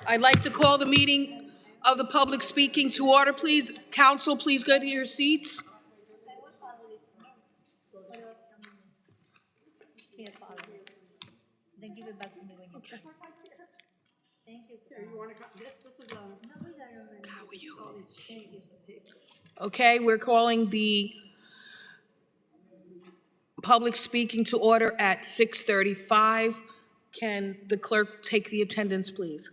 I'd like to call the meeting of the public speaking to order, please. Council, please go to your seats. Here, follow. Then give it back to me when you're finished. Thank you. You want to, this is a. No, we got it already. How are you? Thank you. Okay, we're calling the public speaking to order at 6:35. Can the clerk take the attendance, please?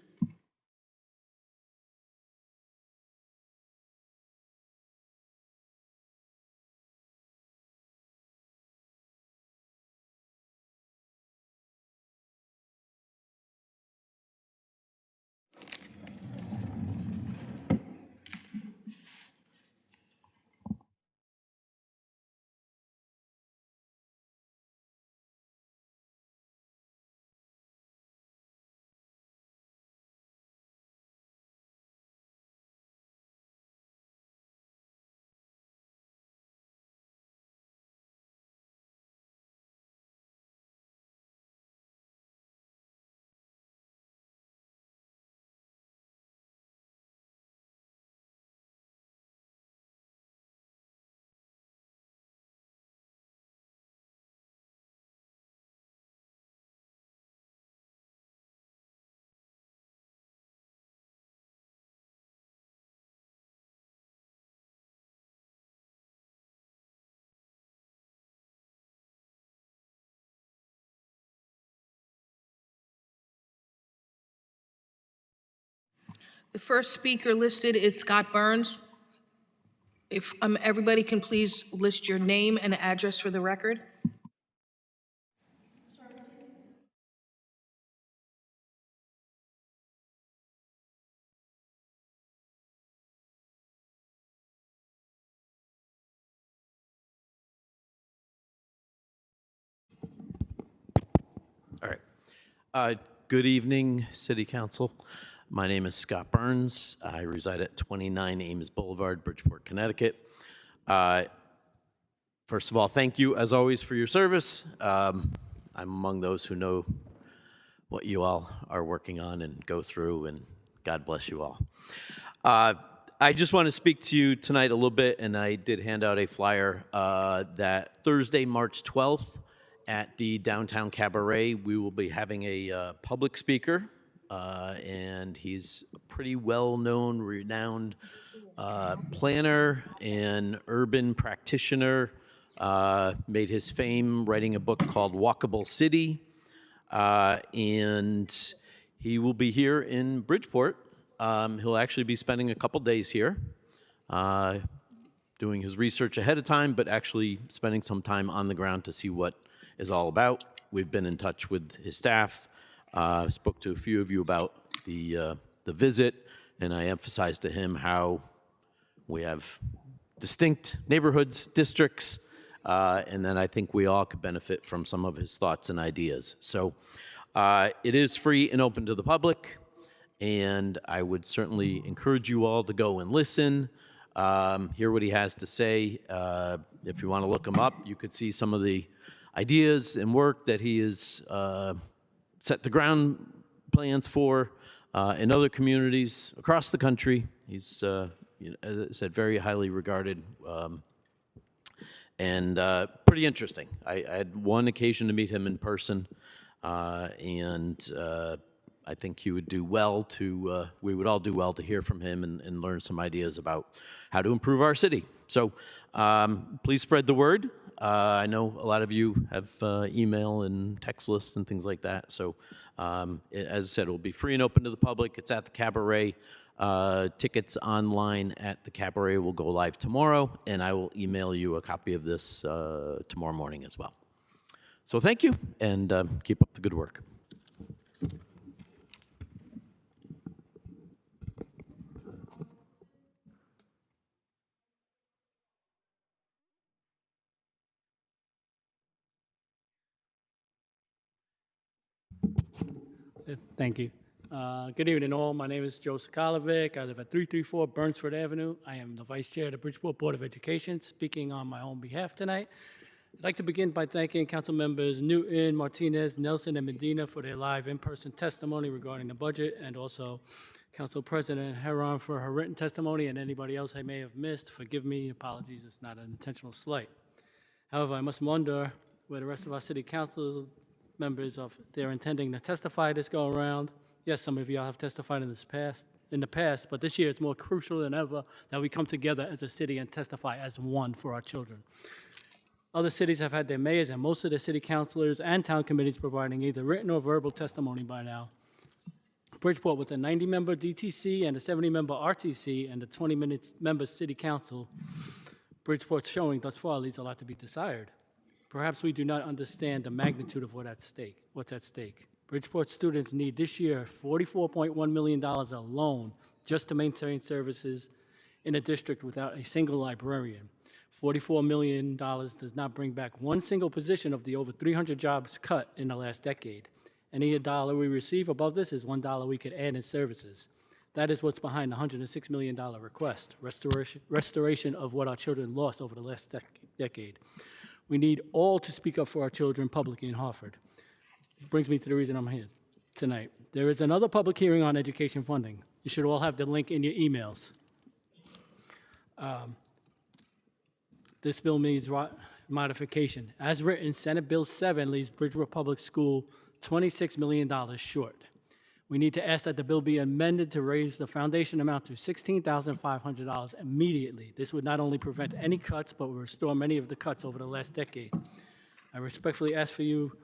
The first speaker listed is Scott Burns. If everybody can please list your name and address for the record. All right. Good evening, City Council. My name is Scott Burns. I reside at 29 Ames Boulevard, Bridgeport, Connecticut. First of all, thank you, as always, for your service. I'm among those who know what you all are working on and go through, and God bless you all. I just want to speak to you tonight a little bit, and I did hand out a flyer that Thursday, March 12th, at the Downtown Cabaret, we will be having a public speaker, and he's a pretty well-known, renowned planner and urban practitioner. Made his fame writing a book called Walkable City, and he will be here in Bridgeport. He'll actually be spending a couple days here, doing his research ahead of time, but actually spending some time on the ground to see what is all about. We've been in touch with his staff. Spoke to a few of you about the visit, and I emphasized to him how we have distinct neighborhoods, districts, and then I think we all could benefit from some of his thoughts and ideas. So it is free and open to the public, and I would certainly encourage you all to go and listen, hear what he has to say. If you want to look him up, you could see some of the ideas and work that he has set the ground plans for in other communities across the country. He's, as I said, very highly regarded and pretty interesting. I had one occasion to meet him in person, and I think he would do well to, we would all do well to hear from him and learn some ideas about how to improve our city. So please spread the word. I know a lot of you have email and text lists and things like that. So as I said, it will be free and open to the public. It's at the Cabaret. Tickets online at the Cabaret will go live tomorrow, and I will email you a copy of this tomorrow morning as well. So thank you, and keep up the good work. Thank you. Good evening, all. My name is Joe Sokolovic. I live at 334 Burnsford Avenue. I am the Vice Chair of the Bridgeport Board of Education, speaking on my own behalf tonight. I'd like to begin by thanking Council members Newton, Martinez, Nelson, and Medina for their live in-person testimony regarding the budget, and also Council President Heron for her written testimony, and anybody else I may have missed. Forgive me, apologies, it's not an intentional slight. However, I must wonder where the rest of our city council members of they're intending to testify this go around. Yes, some of y'all have testified in the past, but this year it's more crucial than ever that we come together as a city and testify as one for our children. Other cities have had their mayors and most of their city councilors and town committees providing either written or verbal testimony by now. Bridgeport, with a 90-member DTC and a 70-member RTC and a 20-member city council, Bridgeport's showing thus far leaves a lot to be desired. Perhaps we do not understand the magnitude of what's at stake. Bridgeport students need this year $44.1 million alone just to maintain services in a district without a single librarian. $44 million does not bring back one single position of the over 300 jobs cut in the last decade. Any dollar we receive above this is $1 we could add in services. That is what's behind the $106 million request, restoration of what our children lost over the last decade. We need all to speak up for our children publicly in Hartford. Brings me to the reason I'm here tonight. There is another public hearing on education funding. You should all have the link in your emails. This bill needs modification. As written, Senate Bill 7 leaves Bridgeport Public School $26 million short. We need to ask that the bill be amended to raise the foundation amount to $16,500 immediately. This would not only prevent any cuts, but will restore many of the cuts over the last decade. I respectfully ask for you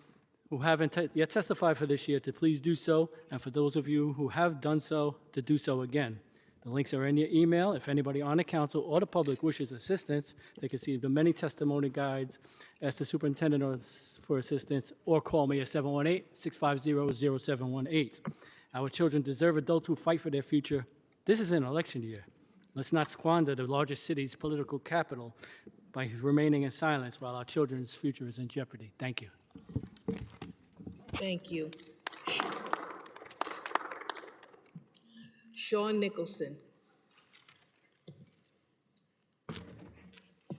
who haven't yet testified for this year to please do so, and for those of you who have done so, to do so again. The links are in your email. If anybody on the council or the public wishes assistance, they can see the many testimony guides, ask the superintendent for assistance, or call me at 718-650-0718. Our children deserve adults who fight for their future. This is an election year. Let's not squander the largest city's political capital by remaining in silence while our children's future is in jeopardy. Thank you. Thank you. Sean Nicholson.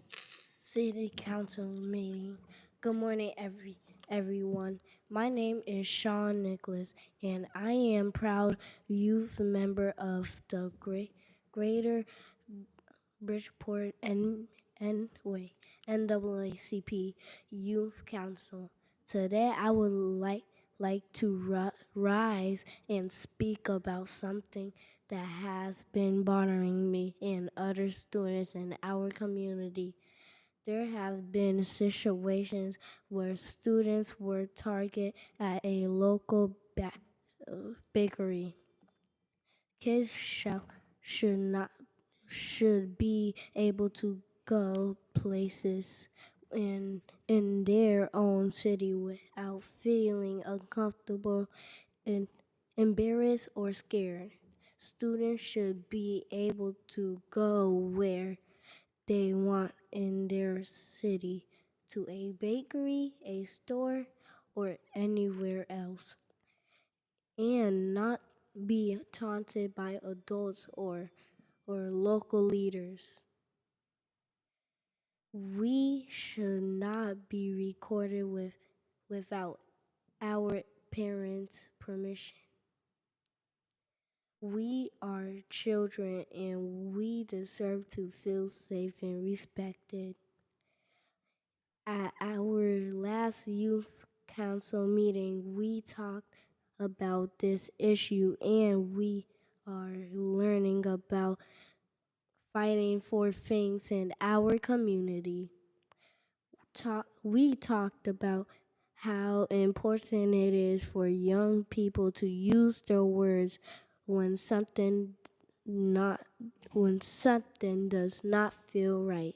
City Council meeting. Good morning, everyone. My name is Sean Nicholas, and I am proud youth member of the Greater Bridgeport NAACP Youth Council. Today, I would like to rise and speak about something that has been bothering me and other students in our community. There have been situations where students were targeted at a local bakery. Kids should be able to go places in their own city without feeling uncomfortable and embarrassed or scared. Students should be able to go where they want in their city, to a bakery, a store, or anywhere else, and not be taunted by adults or local leaders. We should not be recorded without our parents' permission. We are children and we deserve to feel safe and respected. At our last youth council meeting, we talked about this issue and we are learning about fighting for things in our community. We talked about how important it is for young people to use their words when something does not feel right.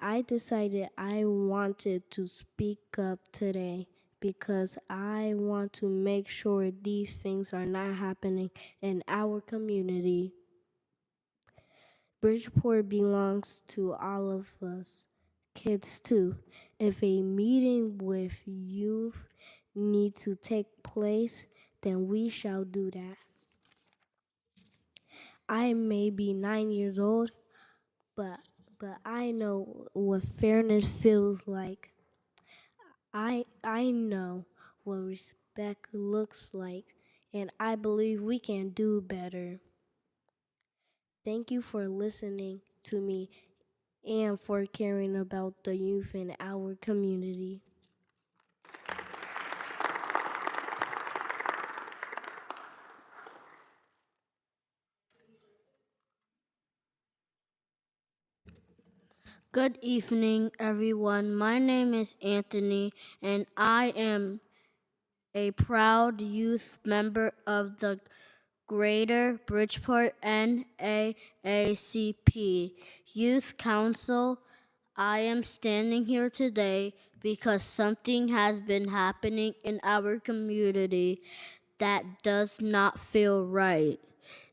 I decided I wanted to speak up today because I want to make sure these things are not happening in our community. Bridgeport belongs to all of us, kids too. If a meeting with youth needs to take place, then we shall do that. I may be 9 years old, but but I know what fairness feels like. I know what respect looks like, and I believe we can do better. Thank you for listening to me and for caring about the youth in our community. Good evening, everyone. My name is Anthony, and I am a proud youth member of the Greater Bridgeport NAACP Youth Council. I am standing here today because something has been happening in our community that does not feel right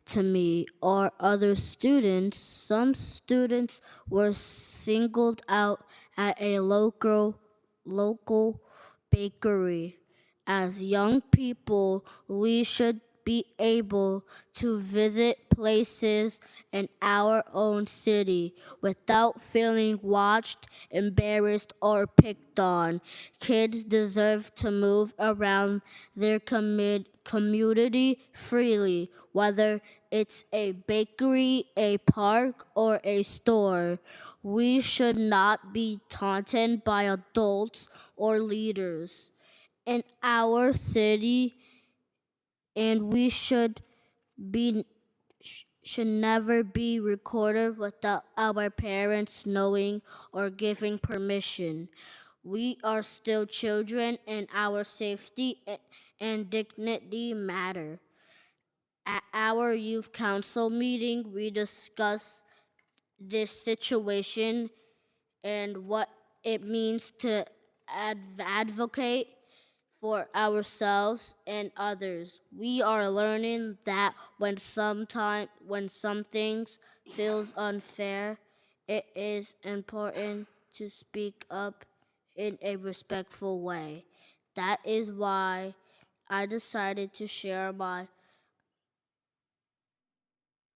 to me or other students. Some students were singled out at a local bakery. As young people, we should be able to visit places in our own city without feeling watched, embarrassed, or picked on. Kids deserve to move around their community freely, whether it's a bakery, a park, or a store. We should not be taunted by adults or leaders in our city, and we be should never be recorded without our parents knowing or giving permission. We are still children, and our safety and dignity matter. At our youth council meeting, we discussed this situation and what it means to advocate for ourselves and others. We are learning that when some things feels unfair, it is important to speak up in a respectful way. That is why I decided to share my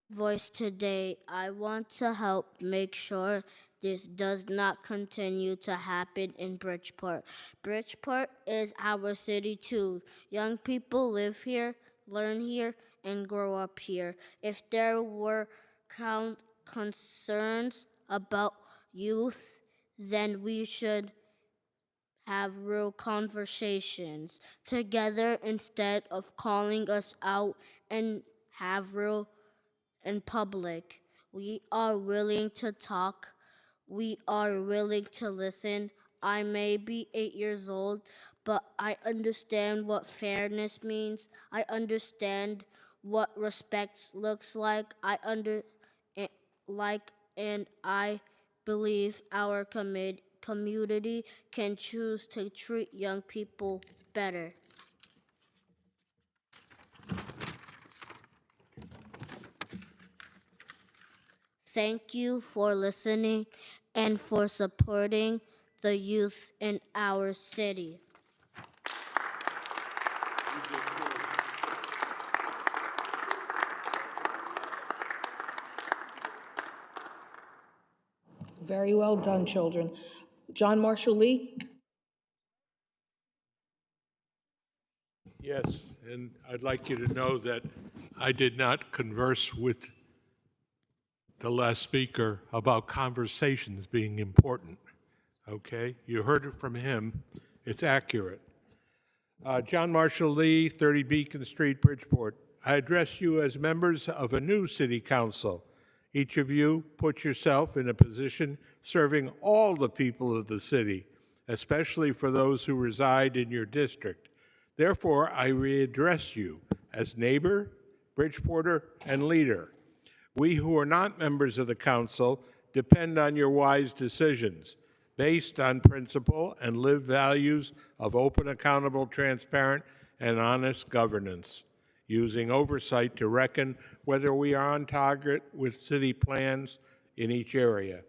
voice today. I want to help make sure this does not continue to happen in Bridgeport. Bridgeport is our city too. Young people live here, learn here, and grow up here. If there were concerns about youth, then we should have real conversations together instead of calling us out and have real in public. We are willing to talk. We are willing to listen. I may be 8 years old, but I understand what fairness means. I understand what respect looks like. Eh, and I believe our community can choose to treat young people better. Thank you for listening and for supporting the youth in our city. Very well done, children. John Marshall Lee? Yes, and I'd like you to know that I did not converse with the last speaker about conversations being important, okay? You heard it from him. It's accurate. John Marshall Lee, 30 Beacon Street, Bridgeport. I address you as members of a new city council. Each of you put yourself in a position serving all the people of the city, especially for those who reside in your district. Therefore, I readdress you as neighbor, Bridgeporter, and leader. We who are not members of the council depend on your wise decisions based on principle and live values of open, accountable, transparent, and honest governance, using oversight to reckon whether we are on target with city plans in each area.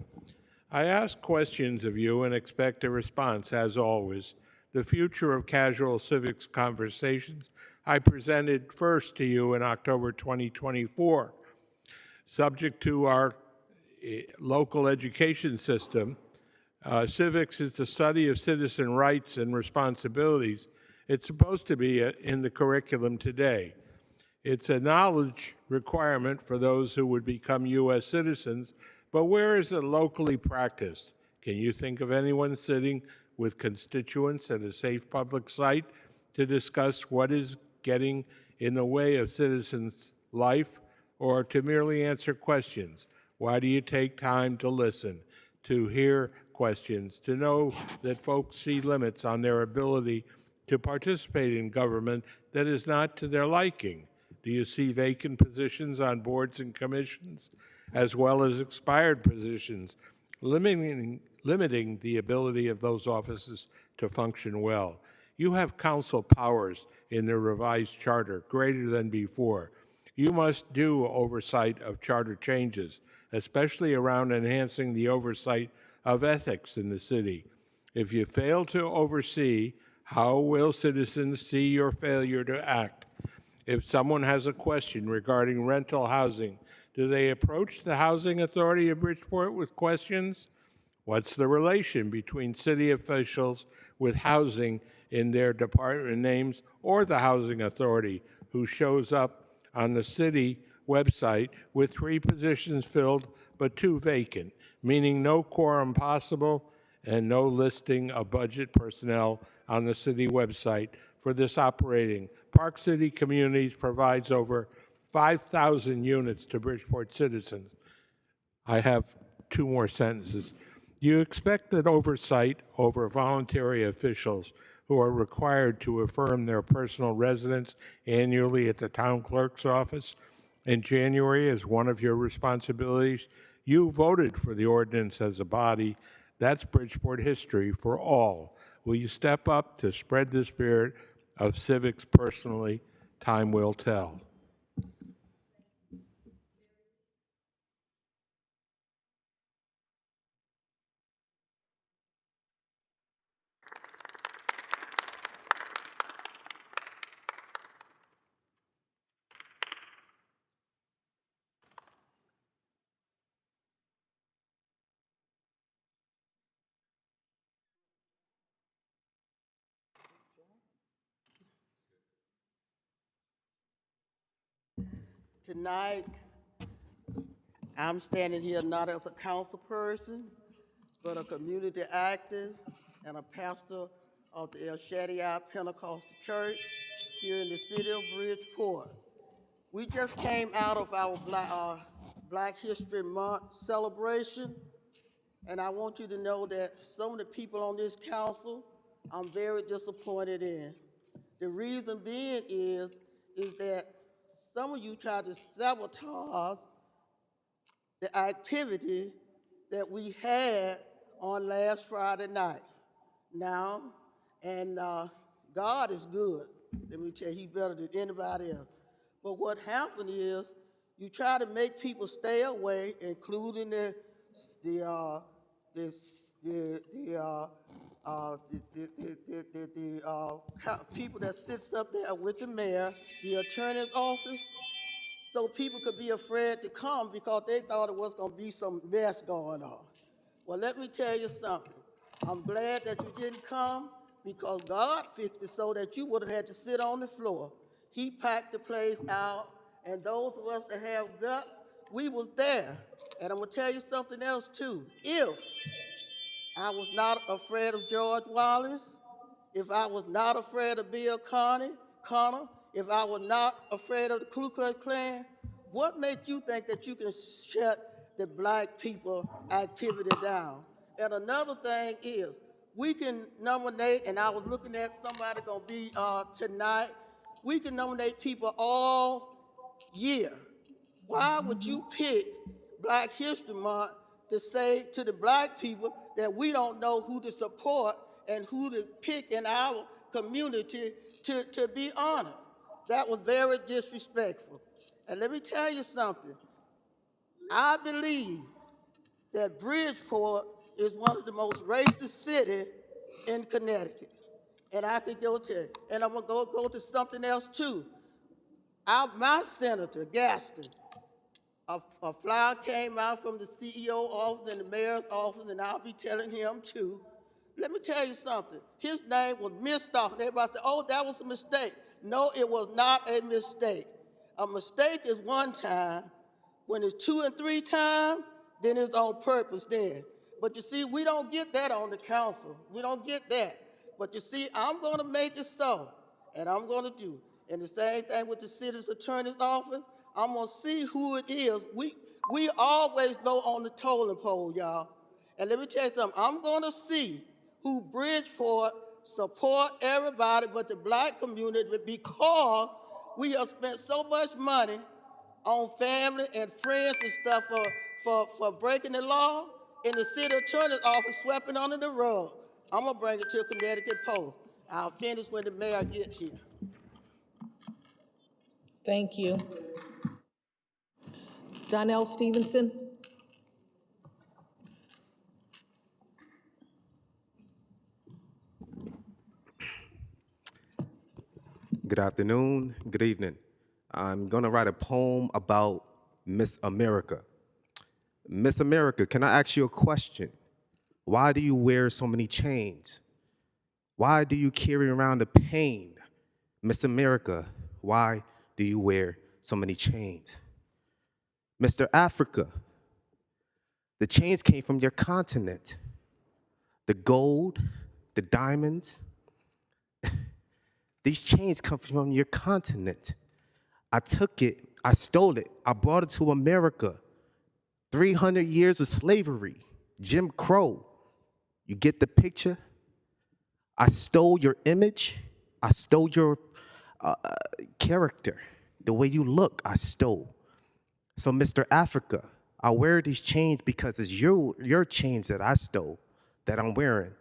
I ask questions of you and expect a response, as always. The future of casual civics conversations I presented first to you in October 2024. Subject to our local education system. Civics is the study of citizen rights and responsibilities. It's supposed to be in the curriculum today. It's a knowledge requirement for those who would become U.S. citizens, but where is it locally practiced? Can you think of anyone sitting with constituents at a safe public site to discuss what is getting in the way of citizens' life, or to merely answer questions? Why do you take time to listen, to hear questions, to know that folks see limits on their ability to participate in government that is not to their liking? Do you see vacant positions on boards and commissions, as well as expired positions, limiting the ability of those offices to function well? You have council powers in the revised charter greater than before. You must do oversight of charter changes, especially around enhancing the oversight of ethics in the city. If you fail to oversee, how will citizens see your failure to act? If someone has a question regarding rental housing, do they approach the Housing Authority of Bridgeport with questions? What's the relation between city officials with housing in their department names or the Housing Authority, who shows up on the city website with 3 positions filled but 2 vacant, meaning no quorum possible and no listing of budget personnel on the city website for this operating? Park City Communities provides over 5,000 units to Bridgeport citizens. I have 2 more sentences. You expect that oversight over voluntary officials who are required to affirm their personal residence annually at the town clerk's office in January is one of your responsibilities. You voted for the ordinance as a body. That's Bridgeport history for all. Will you step up to spread the spirit of civics personally? Time will tell. Tonight, I'm standing here not as a council person, but a community activist and a pastor of the El Shaddai Pentecostal Church here in the city of Bridgeport. We just came out of our Black History Month celebration, and I want you to know that some of the people on this council, I'm very disappointed in. The reason being is that some of you tried to sabotage the activity that we had on last Friday night. Now, and God is good. Let me tell you, He's better than anybody else. But what happened is you try to make people stay away, including the people that sits up there with the mayor, the attorney's office, so people could be afraid to come because they thought it was going to be some mess going on. Well, let me tell you something. I'm glad that you didn't come because God fixed it so that you would have had to sit on the floor. He packed the place out, and those of us that have guts, we was there. And I'm going to tell you something else, too. If I was not afraid of George Wallace, if I was not afraid of Bill Connor, if I was not afraid of the Ku Klux Klan, what makes you think that you can shut the black people activity down? And another thing is, we can nominate, and I was looking at somebody gonna be tonight, we can nominate people all year. Why would you pick Black History Month to say to the black people that we don't know who to support and who to pick in our community to be honored? That was very disrespectful. And let me tell you something. I believe that Bridgeport is one of the most racist cities in Connecticut. And I could go to, and I'm gonna go to something else too. My senator, Gaston, A flyer came out from the CEO office and the mayor's office, and I'll be telling him too. Let me tell you something. His name was missed off, and everybody said, oh, that was a mistake. No, it was not a mistake. A mistake is one time. When it's 2 and 3 times, then it's on purpose then. But you see, we don't get that on the council. We don't get that. But you see, I'm going to make it so, and I'm going to do. And the same thing with the city's attorney's office. I'm going to see who it is. We always know on the tolling pole, y'all. And let me tell you something. I'm going to see who Bridgeport support everybody but the black community because we have spent so much money on family and friends and stuff for breaking the law, and the city attorney's office swept under the rug. I'm gonna bring it to a Connecticut Post. I'll finish when the mayor gets here. Thank you. Donnell Stevenson? Good afternoon, good evening. I'm gonna write a poem about Miss America. Miss America, can I ask you a question? Why do you wear so many chains? Why do you carry around the pain? Miss America, why do you wear so many chains? Mr. Africa, the chains came from your continent. The gold, the diamonds, these chains come from your continent. I took it, I stole it, I brought it to America. 300 years of slavery, Jim Crow. You get the picture? I stole your image, I stole your character, the way you look, I stole. So, Mr. Africa, I wear these chains because it's your chains that I stole, that I'm wearing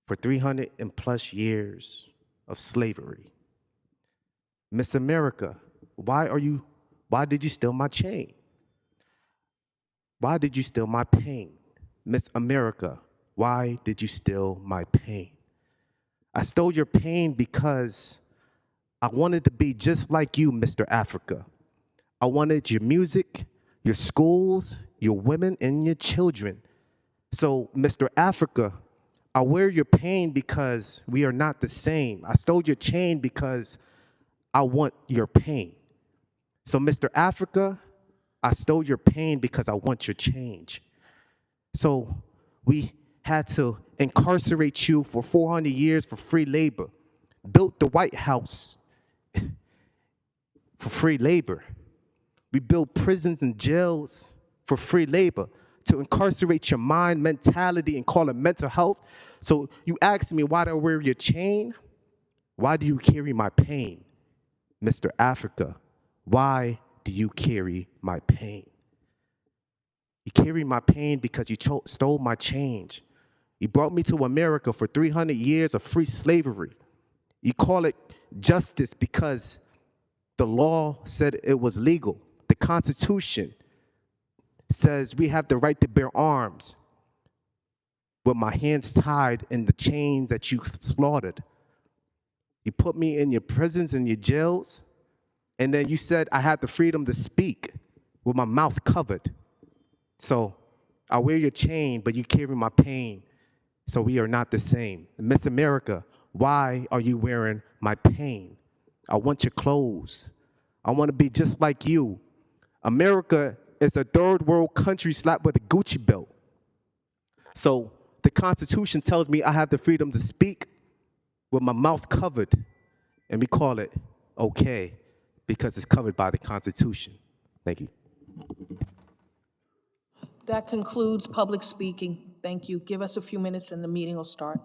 for 300 and plus years of slavery. Miss America, why did you steal my chain? Why did you steal my pain? Miss America, why did you steal my pain? I stole your pain because I wanted to be just like you, Mr. Africa. I wanted your music, your schools, your women, and your children. So, Mr. Africa, I wear your pain because we are not the same. I stole your chain because I want your pain. So, Mr. Africa, I stole your pain because I want your change. So we had to incarcerate you for 400 years for free labor, built the White House for free labor. We built prisons and jails for free labor to incarcerate your mind, mentality, and call it mental health. So you ask me, why do I wear your chain? Why do you carry my pain? Mr. Africa, why do you carry my pain? You carry my pain because you stole my change. You brought me to America for 300 years of free slavery. You call it justice because the law said it was legal. The Constitution says we have the right to bear arms with my hands tied in the chains that you slaughtered. You put me in your prisons and your jails, and then you said I had the freedom to speak with my mouth covered. So I wear your chain, but you carry my pain, so we are not the same. Miss America, why are you wearing my pain? I want your clothes. I want to be just like you. America is a third world country slapped with a Gucci belt. So the Constitution tells me I have the freedom to speak with my mouth covered, and we call it okay because it's covered by the Constitution. Thank you. That concludes public speaking. Thank you. Give us a few minutes and the meeting will start.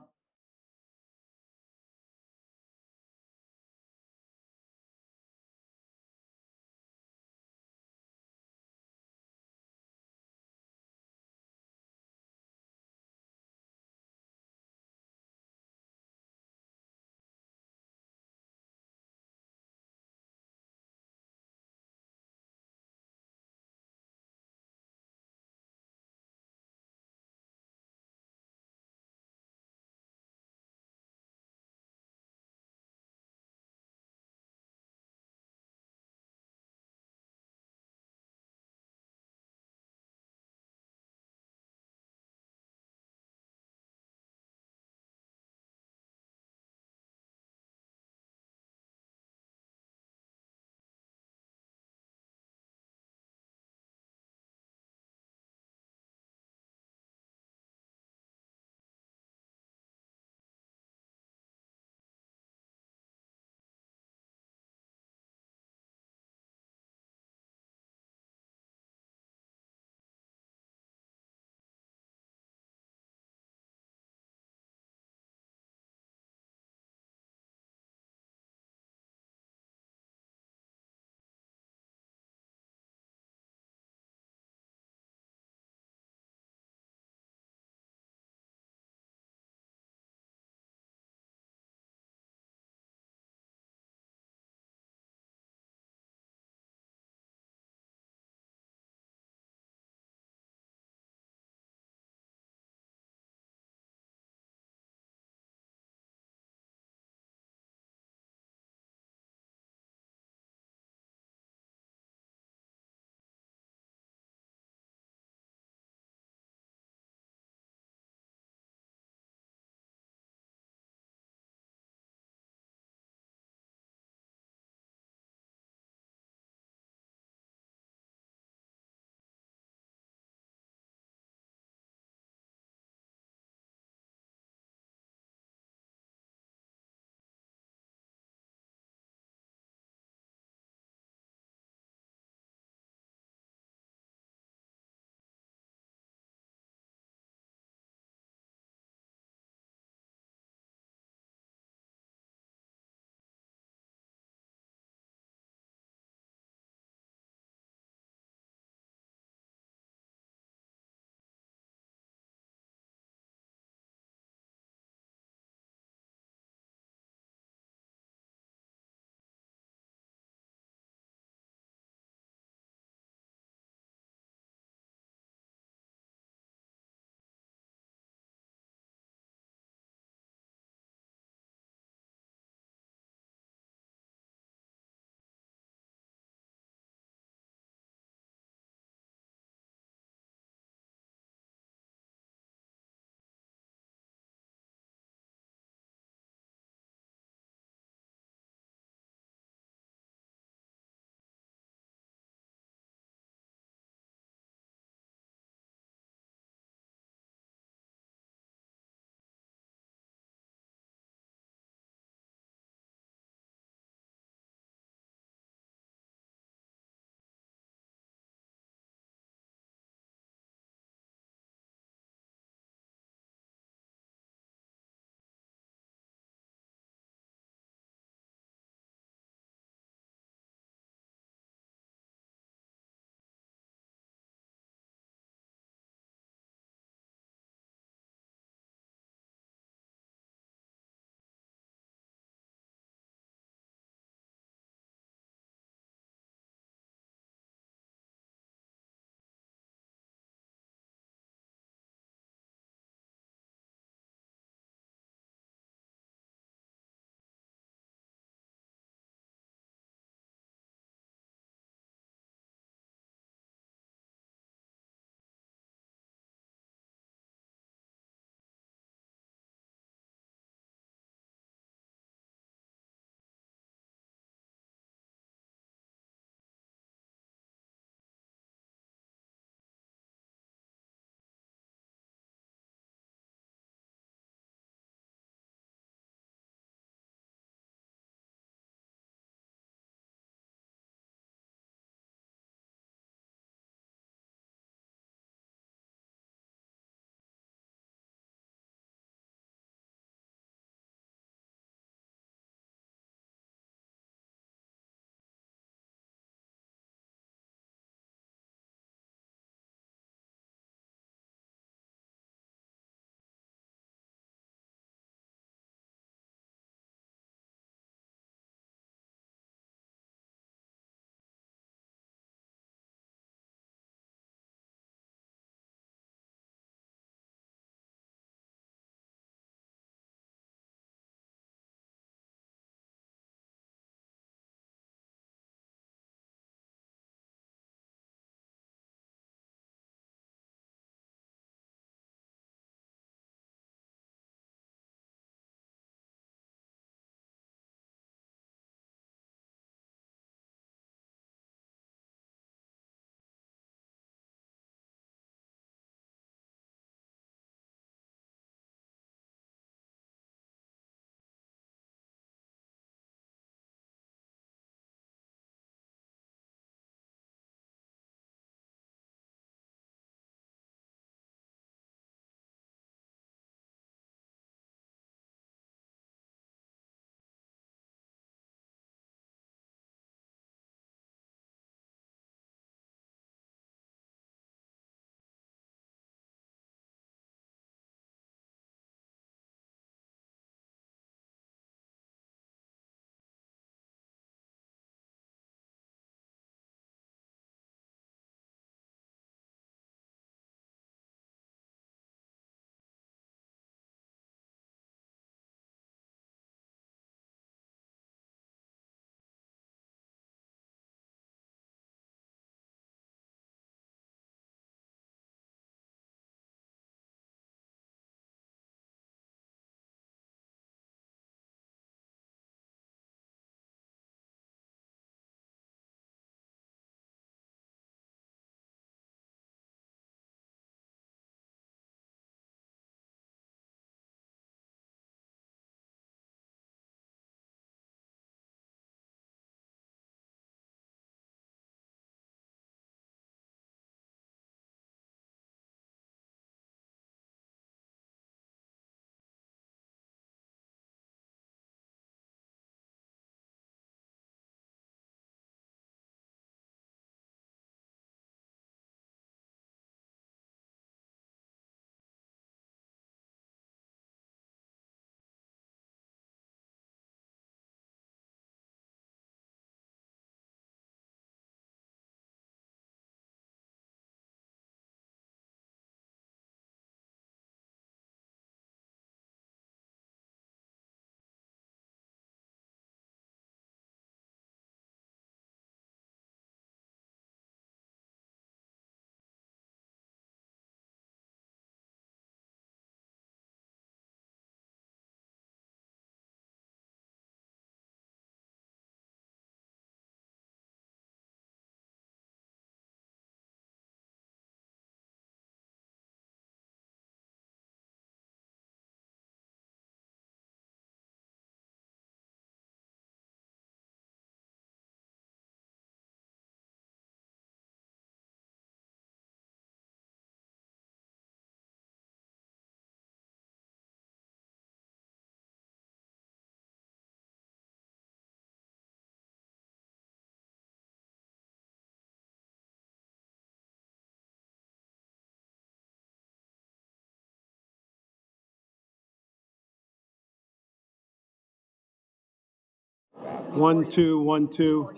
1, 2, 1, 2.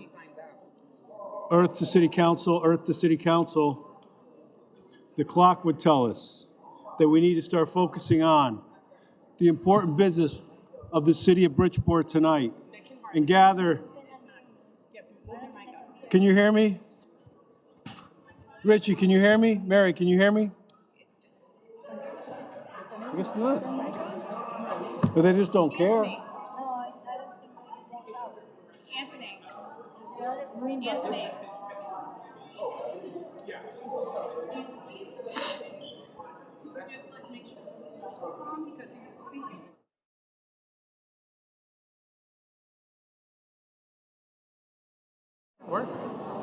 Earth to City Council, Earth to City Council. The clock would tell us that we need to start focusing on the important business of the city of Bridgeport tonight and gather. Can you hear me? Richie, can you hear me? Mary, can you hear me? I guess not. But they just don't care. No, I don't think it's walked out. Anthony. The other green button. Anthony. Work?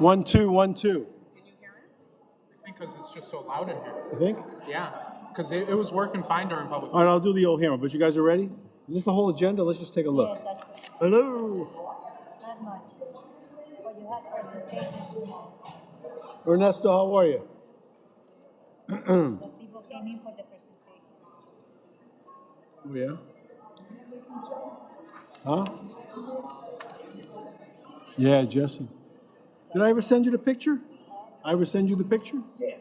1, 2, 1, 2. Because it's just so loud in here. I think. Yeah, because it was working fine during public. All right, I'll do the old hammer, but you guys are ready? Is this the whole agenda? Let's just take a look. Yeah, that's good. Hello. Not much. But you have presentations tomorrow. Ernesto, how are you? The people came in for the presentation. Oh, yeah? Huh? Yeah, Jesse. Did I ever send you the picture? I ever send you the picture? Yeah.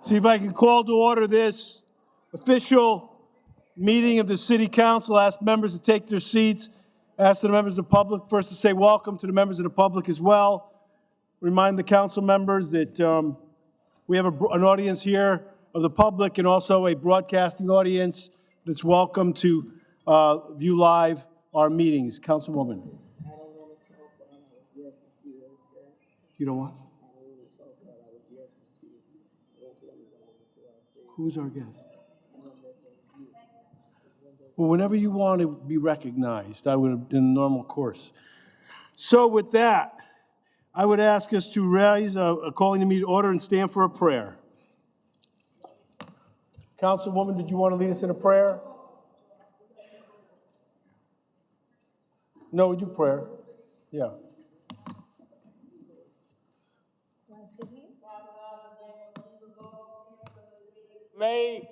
See if I can call to order this official meeting of the City Council. Ask members to take their seats. Ask the members of the public first to say welcome to the members of the public as well. Remind the council members that we have an audience here of the public and also a broadcasting audience that's welcome to view live our meetings. Councilwoman. You don't want? Who's our guest? Well, whenever you want to be recognized, I would have in the normal course. So with that, I would ask us to raise calling the meeting to order and stand for a prayer. Councilwoman, did you want to lead us in a prayer? No, we do prayer. Yeah. May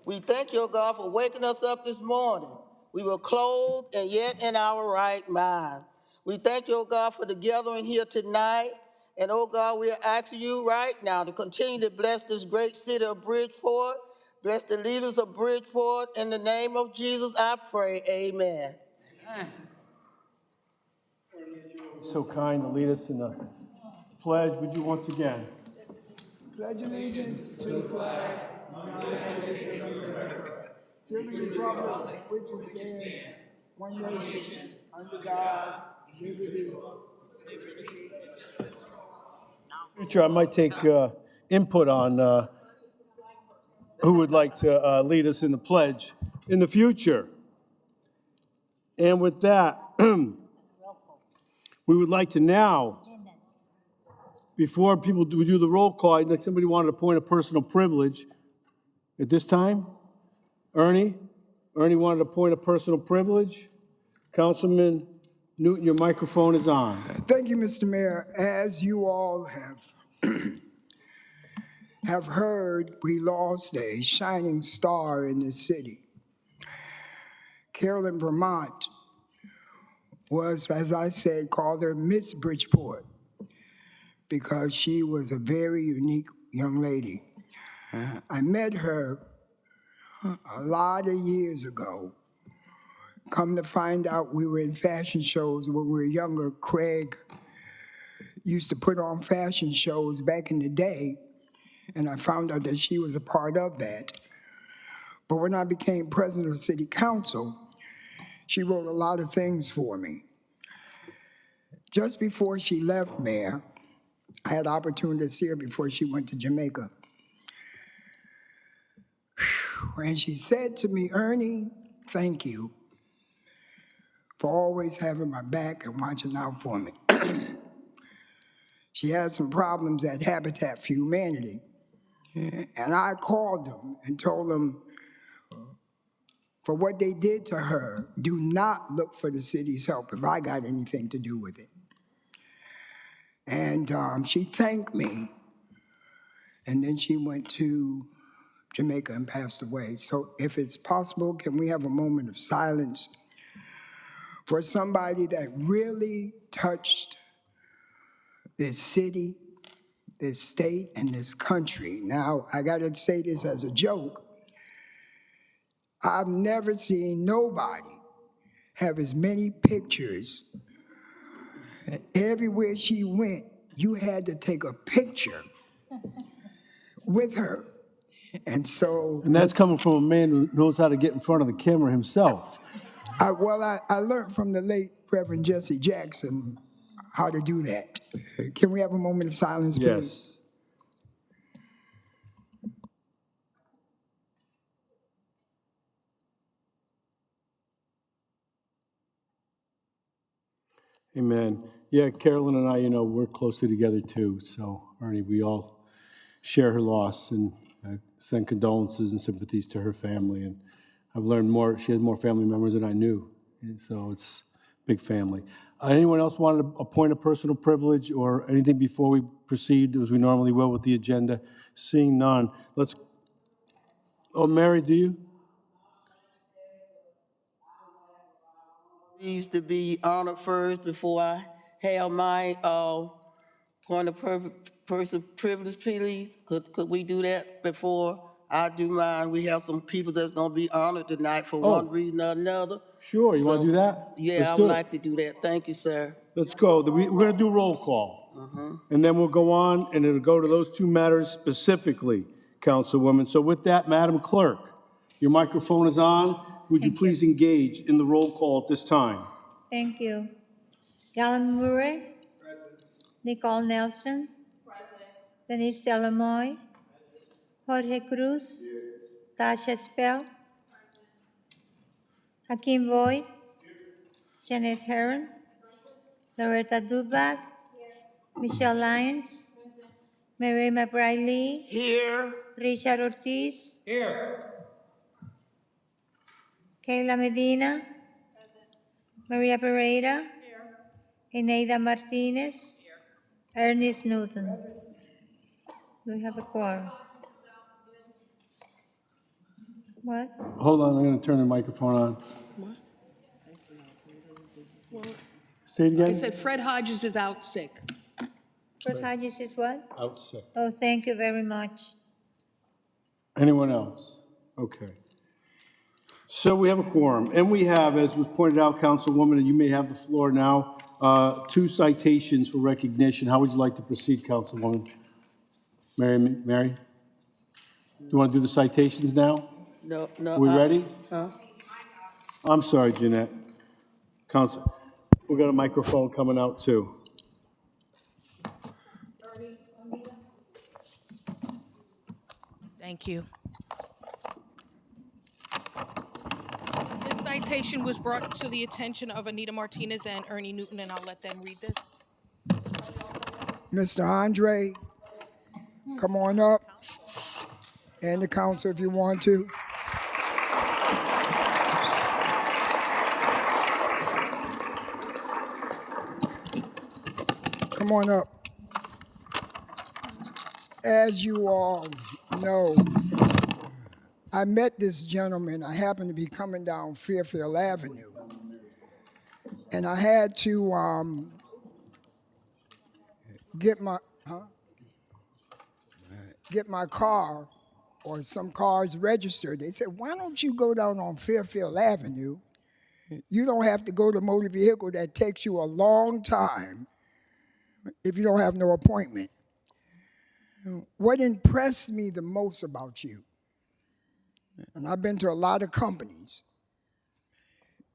we thank you, God, for waking us up this morning. We were clothed and yet in our right mind. We thank you, God, for the gathering here tonight. And, oh, God, we are asking you right now to continue to bless this great city of Bridgeport. Bless the leaders of Bridgeport. In the name of Jesus, I pray. Amen. So kind to lead us in the pledge. Would you once again? Pledge allegiance to the flag of the United States of America, to the republic which stands one nation under God, liberty. Future, I might take input on who would like to lead us in the pledge in the future. And with that, we would like to now, before people do the roll call, I'd like somebody wanted a point of personal privilege at this time. Ernie wanted a point of personal privilege. Councilman Newton, your microphone is on. Thank you, Mr. Mayor. As you all have heard, we lost a shining star in the city. Carolyn Vermont was, as I said, called her Miss Bridgeport because she was a very unique young lady. I met her a lot of years ago. Come to find out, we were in fashion shows when we were younger. Craig used to put on fashion shows back in the day, and I found out that she was a part of that. But when I became president of city council, she wrote a lot of things for me. Just before she left, Mayor, I had the opportunity to see her before she went to Jamaica. And she said to me, Ernie, thank you for always having my back and watching out for me. She had some problems at Habitat for Humanity. And I called them and told them, for what they did to her, do not look for the city's help if I got anything to do with it. And she thanked me. And then she went to Jamaica and passed away. So if it's possible, can we have a moment of silence for somebody that really touched this city, this state, and this country? Now, I gotta say this as a joke. I've never seen nobody have as many pictures. Everywhere she went, you had to take a picture with her. And so. And that's coming from a man who knows how to get in front of the camera himself. I learned from the late Reverend Jesse Jackson how to do that. Can we have a moment of silence, please? Yes. Amen. Yeah, Carolyn and I, we're closely together too. So, Ernie, we all share her loss and send condolences and sympathies to her family. And I've learned more. She has more family members than I knew. And so it's a big family. Anyone else wanted a point of personal privilege or anything before we proceed, as we normally will with the agenda? Seeing none, let's. Oh, Mary, do you? Needs to be honored first before I have my point of personal privilege, please. Could we do that before I do mine? We have some people that's gonna be honored tonight for one reason or another. Sure, you want to do that? Yeah, Let's I do would it. like to do that. Thank you, sir. Let's go. We're going to do roll call. And then we'll go on, and it'll go to those two matters specifically, Councilwoman. So with that, Madam Clerk, your microphone is on. Would you please engage in the roll call at this time? Thank you. Galen Murray. Present. Nicole Nelson. Present. Denise Delamoy. Jorge Cruz. Tasha Spell. Hakeem Boyd. Janet Herron. Loretta Dubak. Michelle Lyons. Mary McBride. Here. Richard Ortiz. Here. Kayla Medina. Maria Pereira. Here. Eneida Martinez. Here. Ernest Newton. Do we have a quorum? What? Hold on, I'm going to turn the microphone on. Say it I again? said Fred Hodges is out sick. Fred Hodges is what? Out sick. Oh, thank you very much. Anyone else? Okay. So we have a quorum, and we have, as was pointed out, Councilwoman, and you may have the floor now, 2 citations for recognition. How would you like to proceed, Councilwoman? Mary? Do you want to do the citations now? No. Are we ready? Huh? I'm sorry, Jeanette. Council, we got a microphone coming out too. Thank you. This citation was brought to the attention of Anita Martinez and Ernie Newton, and I'll let them read this. Mr. Andre, come on up. And the council if you want to. Come on up. As you all know, I met this gentleman. I happened to be coming down Fairfield Avenue. And I had to get my, get my car or some cars registered, they said, why don't you go down on Fairfield Avenue? You don't have to go to a motor vehicle that takes you a long time if you don't have no appointment. What impressed me the most about you, and I've been to a lot of companies,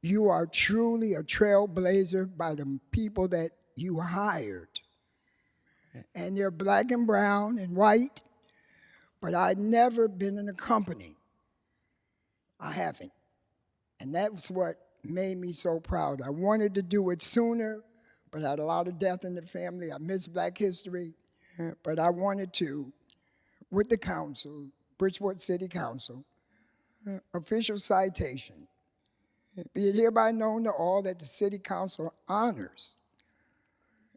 you are truly a trailblazer by the people that you hired. And they're black and brown and white, but I've never been in a company. I haven't. And that was what made me so proud. I wanted to do it sooner, but I had a lot of death in the family. I miss Black history, but I wanted to, with the council, Bridgeport City Council, official citation. Be it hereby known to all that the City Council honors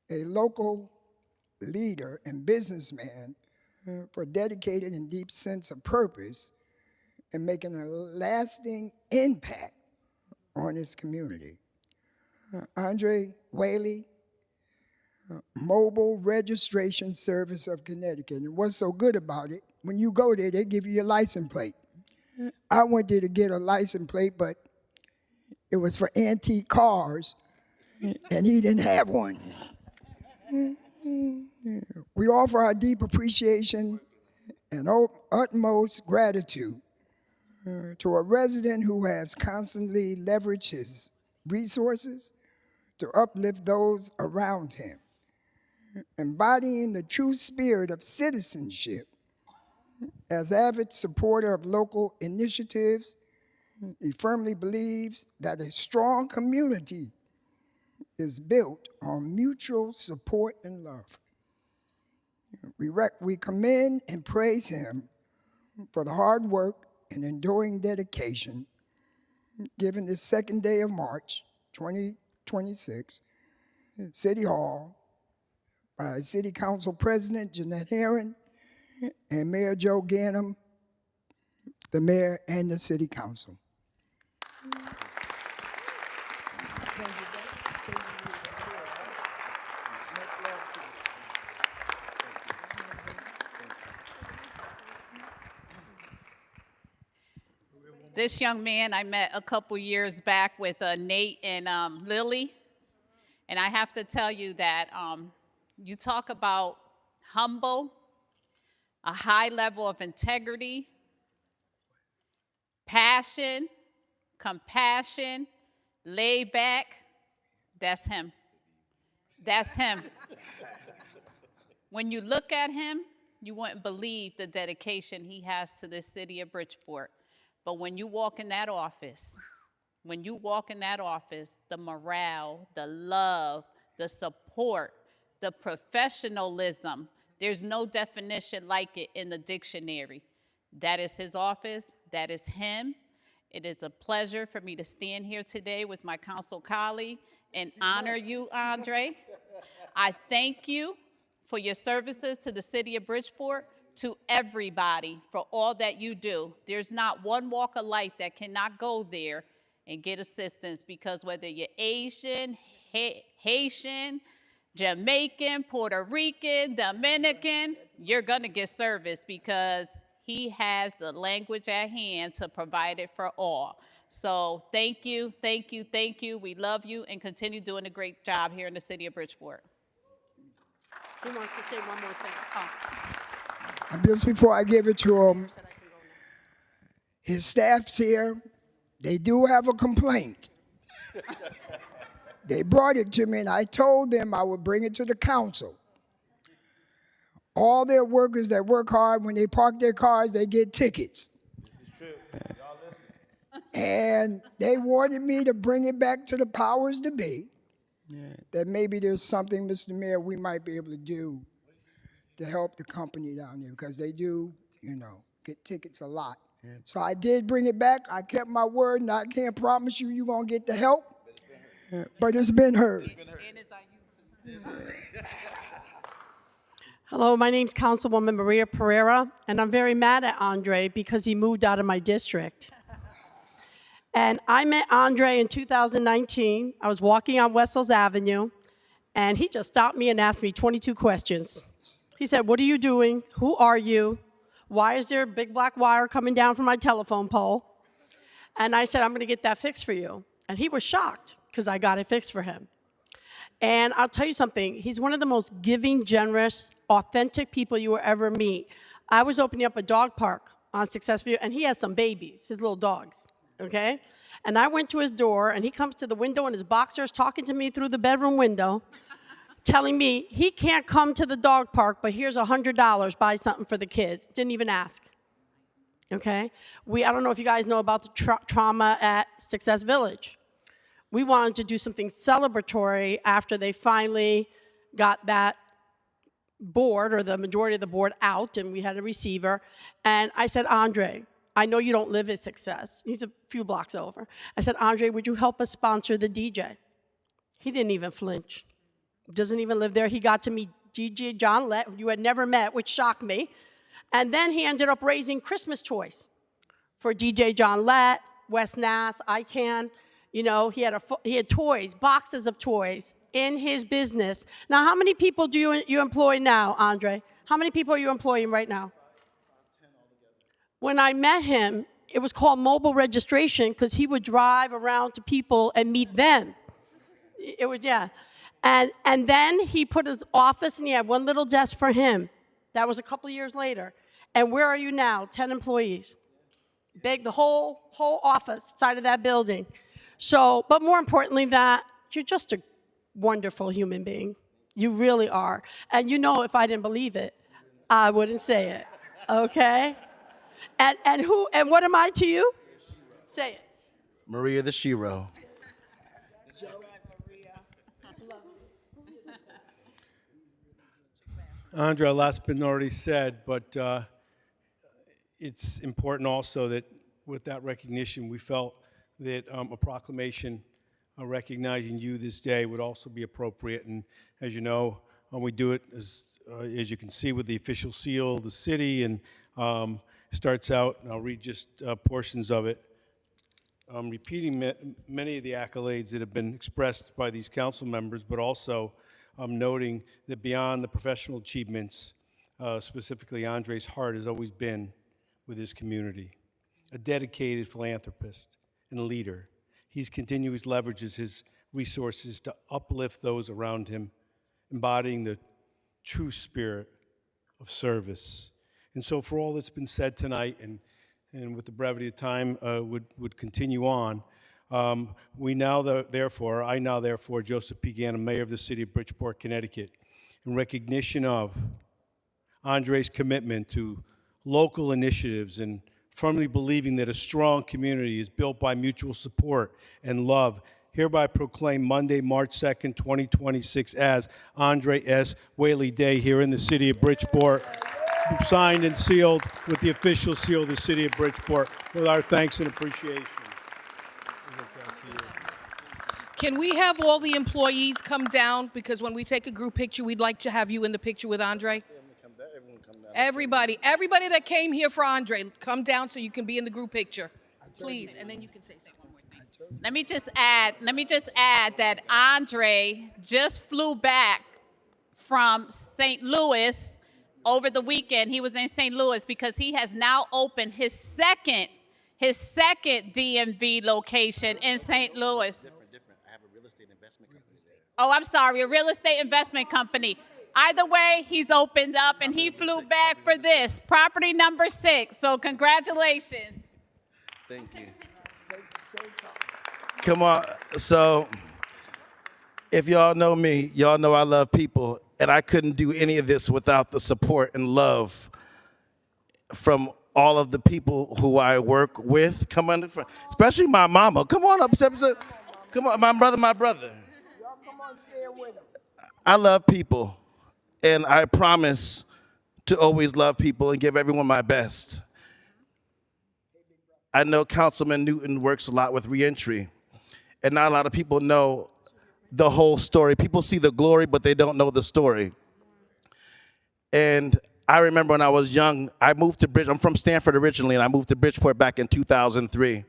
a local leader and businessman for dedicated and deep sense of purpose and making a lasting impact on his community. Andre Whaley, Mobile Registration Service of Connecticut. And what's so good about it, when you go there, they give you your license plate. I went there to get a license plate, but it was for antique cars, and he didn't have one. We offer our deep appreciation and utmost gratitude to a resident who has constantly leveraged his resources to uplift those around him, embodying the true spirit of citizenship. As avid supporter of local initiatives, he firmly believes that a strong community is built on mutual support and love. We commend and praise him for the hard work and enduring dedication given this second day of March 2026, City Hall, by City Council President Jeanette Herron and Mayor Joe Ganim, the mayor and the City Council. This young man I met a couple years back with Nate and Lily. And I have to tell you that you talk about humble, a high level of integrity, passion, compassion, laid back. That's him. That's him. When you look at him, you wouldn't believe the dedication he has to this city of Bridgeport. But when you walk in that office, the morale, the love, the support, the professionalism, there's no definition like it in the dictionary. That is his office, that is him. It is a pleasure for me to stand here today with my council colleague and honor you, Andre. I thank you for your services to the city of Bridgeport, to everybody for all that you do. There's not one walk of life that cannot go there and get assistance, because whether you're Asian, Haitian, Jamaican, Puerto Rican, Dominican, you're gonna get service because he has the language at hand to provide it for all. So thank you, thank you, thank you. We love you and continue doing a great job here in the city of Bridgeport. He wants to say one more thing. Oh. And just before I give it to him, his staff's here. They do have a complaint. They brought it to me, and I told them I would bring it to the council. All their workers that work hard, when they park their cars, they get tickets. And they wanted me to bring it back to the powers to be, that maybe there's something, Mr. Mayor, we might be able to do to help the company down there, because they do, get tickets a lot. So I did bring it back. I kept my word, and I can't promise you're going to get the help, but it's been heard. Hello, my name's Councilwoman Maria Pereira, and I'm very mad at Andre because he moved out of my district. And I met Andre in 2019. I was walking on Wessels Avenue, and he just stopped me and asked me 22 questions. He said, "What are you doing? Who are you? Why is there a big black wire coming down from my telephone pole? And I said, I'm going to get that fixed for you. And he was shocked because I got it fixed for him. And I'll tell you something, he's one of the most giving, generous, authentic people you will ever meet. I was opening up a dog park on Success View, and he has some babies, his little dogs, okay? And I went to his door, and he comes to the window in his boxers talking to me through the bedroom window, telling me he can't come to the dog park, but here's $100, buy something for the kids. Didn't even ask, okay? I don't know if you guys know about the trauma at Success Village. We wanted to do something celebratory after they finally got that board, or the majority of the board, out, and we had a receiver. And I said, Andre, I know you don't live at Success. He's a few blocks over. I said, Andre, would you help us sponsor the DJ? He didn't even flinch. Doesn't even live there. He got to meet DJ John Lett, who you had never met, which shocked me. And then he ended up raising Christmas toys for DJ John Lett, Wes Nass, ICANN. You know, he had toys, boxes of toys in his business. Now, how many people do you employ now, Andre? How many people are you employing right now? 10 altogether. When I met him, it was called mobile registration because he would drive around to people and meet them. It was, yeah. And then he put his office, and he had one little desk for him. That was a couple of years later. And where are you now? 10 employees. Big, the whole office side of that building. So, but more importantly that, you're just a wonderful human being. You really are. And you know, if I didn't believe it, I wouldn't say it, okay? And what am I to you? Say it. Maria the Shiro. Andre, a lot's been already said, but it's important also that with that recognition, we felt that a proclamation recognizing you this day would also be appropriate. And as you know, we do it, as you can see, with the official seal of the city, and starts out, and I'll read just portions of it, repeating many of the accolades that have been expressed by these council members, but also noting that beyond the professional achievements, specifically Andre's heart has always been with his community. A dedicated philanthropist and leader, he continuously leverages his resources to uplift those around him, embodying the true spirit of service. And so for all that's been said tonight, and with the brevity of time would continue on, I now therefore, Joseph P. Gannon, Mayor of the City of Bridgeport, Connecticut, in recognition of Andre's commitment to local initiatives and firmly believing that a strong community is built by mutual support and love, hereby proclaim Monday, March 2nd, 2026 as Andre S. Whaley Day here in the city of Bridgeport, signed and sealed with the official seal of the city of Bridgeport, with our thanks and appreciation. Can we have all the employees come down? Because when we take a group picture, we'd like to have you in the picture with Andre. Everybody that came here for Andre, come down so you can be in the group picture, please, and then you can say something. Let me just add that Andre just flew back from St. Louis over the weekend. He was in St. Louis because he has now opened his second DMV location in St. Louis. Different. I have a real estate investment company there. Oh, I'm sorry, a real estate investment company. Either way, he's opened up and he flew back for this, property number 6. So congratulations. Thank you. Come on. So if y'all know me, y'all know I love people, and I couldn't do any of this without the support and love from all of the people who I work with. Come on, especially my mama. Come on up. Come on, my brother. Y'all come on, stand with him. I love people, and I promise to always love people and give everyone my best. I know Councilman Newton works a lot with reentry, and not a lot of people know the whole story. People see the glory, but they don't know the story. And I remember when I was young, I moved to Bridgeport. I'm from Stanford originally, and I moved to Bridgeport back in 2003.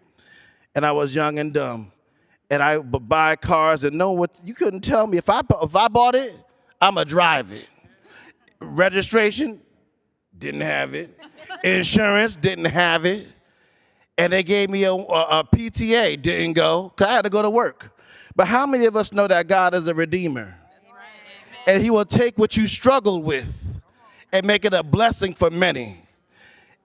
And I was young and dumb. And I would buy cars and know what, you couldn't tell me. If I bought it, I'ma drive it. Registration, didn't have it. Insurance, didn't have it. And they gave me a PTA, didn't go, because I had to go to work. But how many of us know that God is a redeemer? And he will take what you struggled with and make it a blessing for many.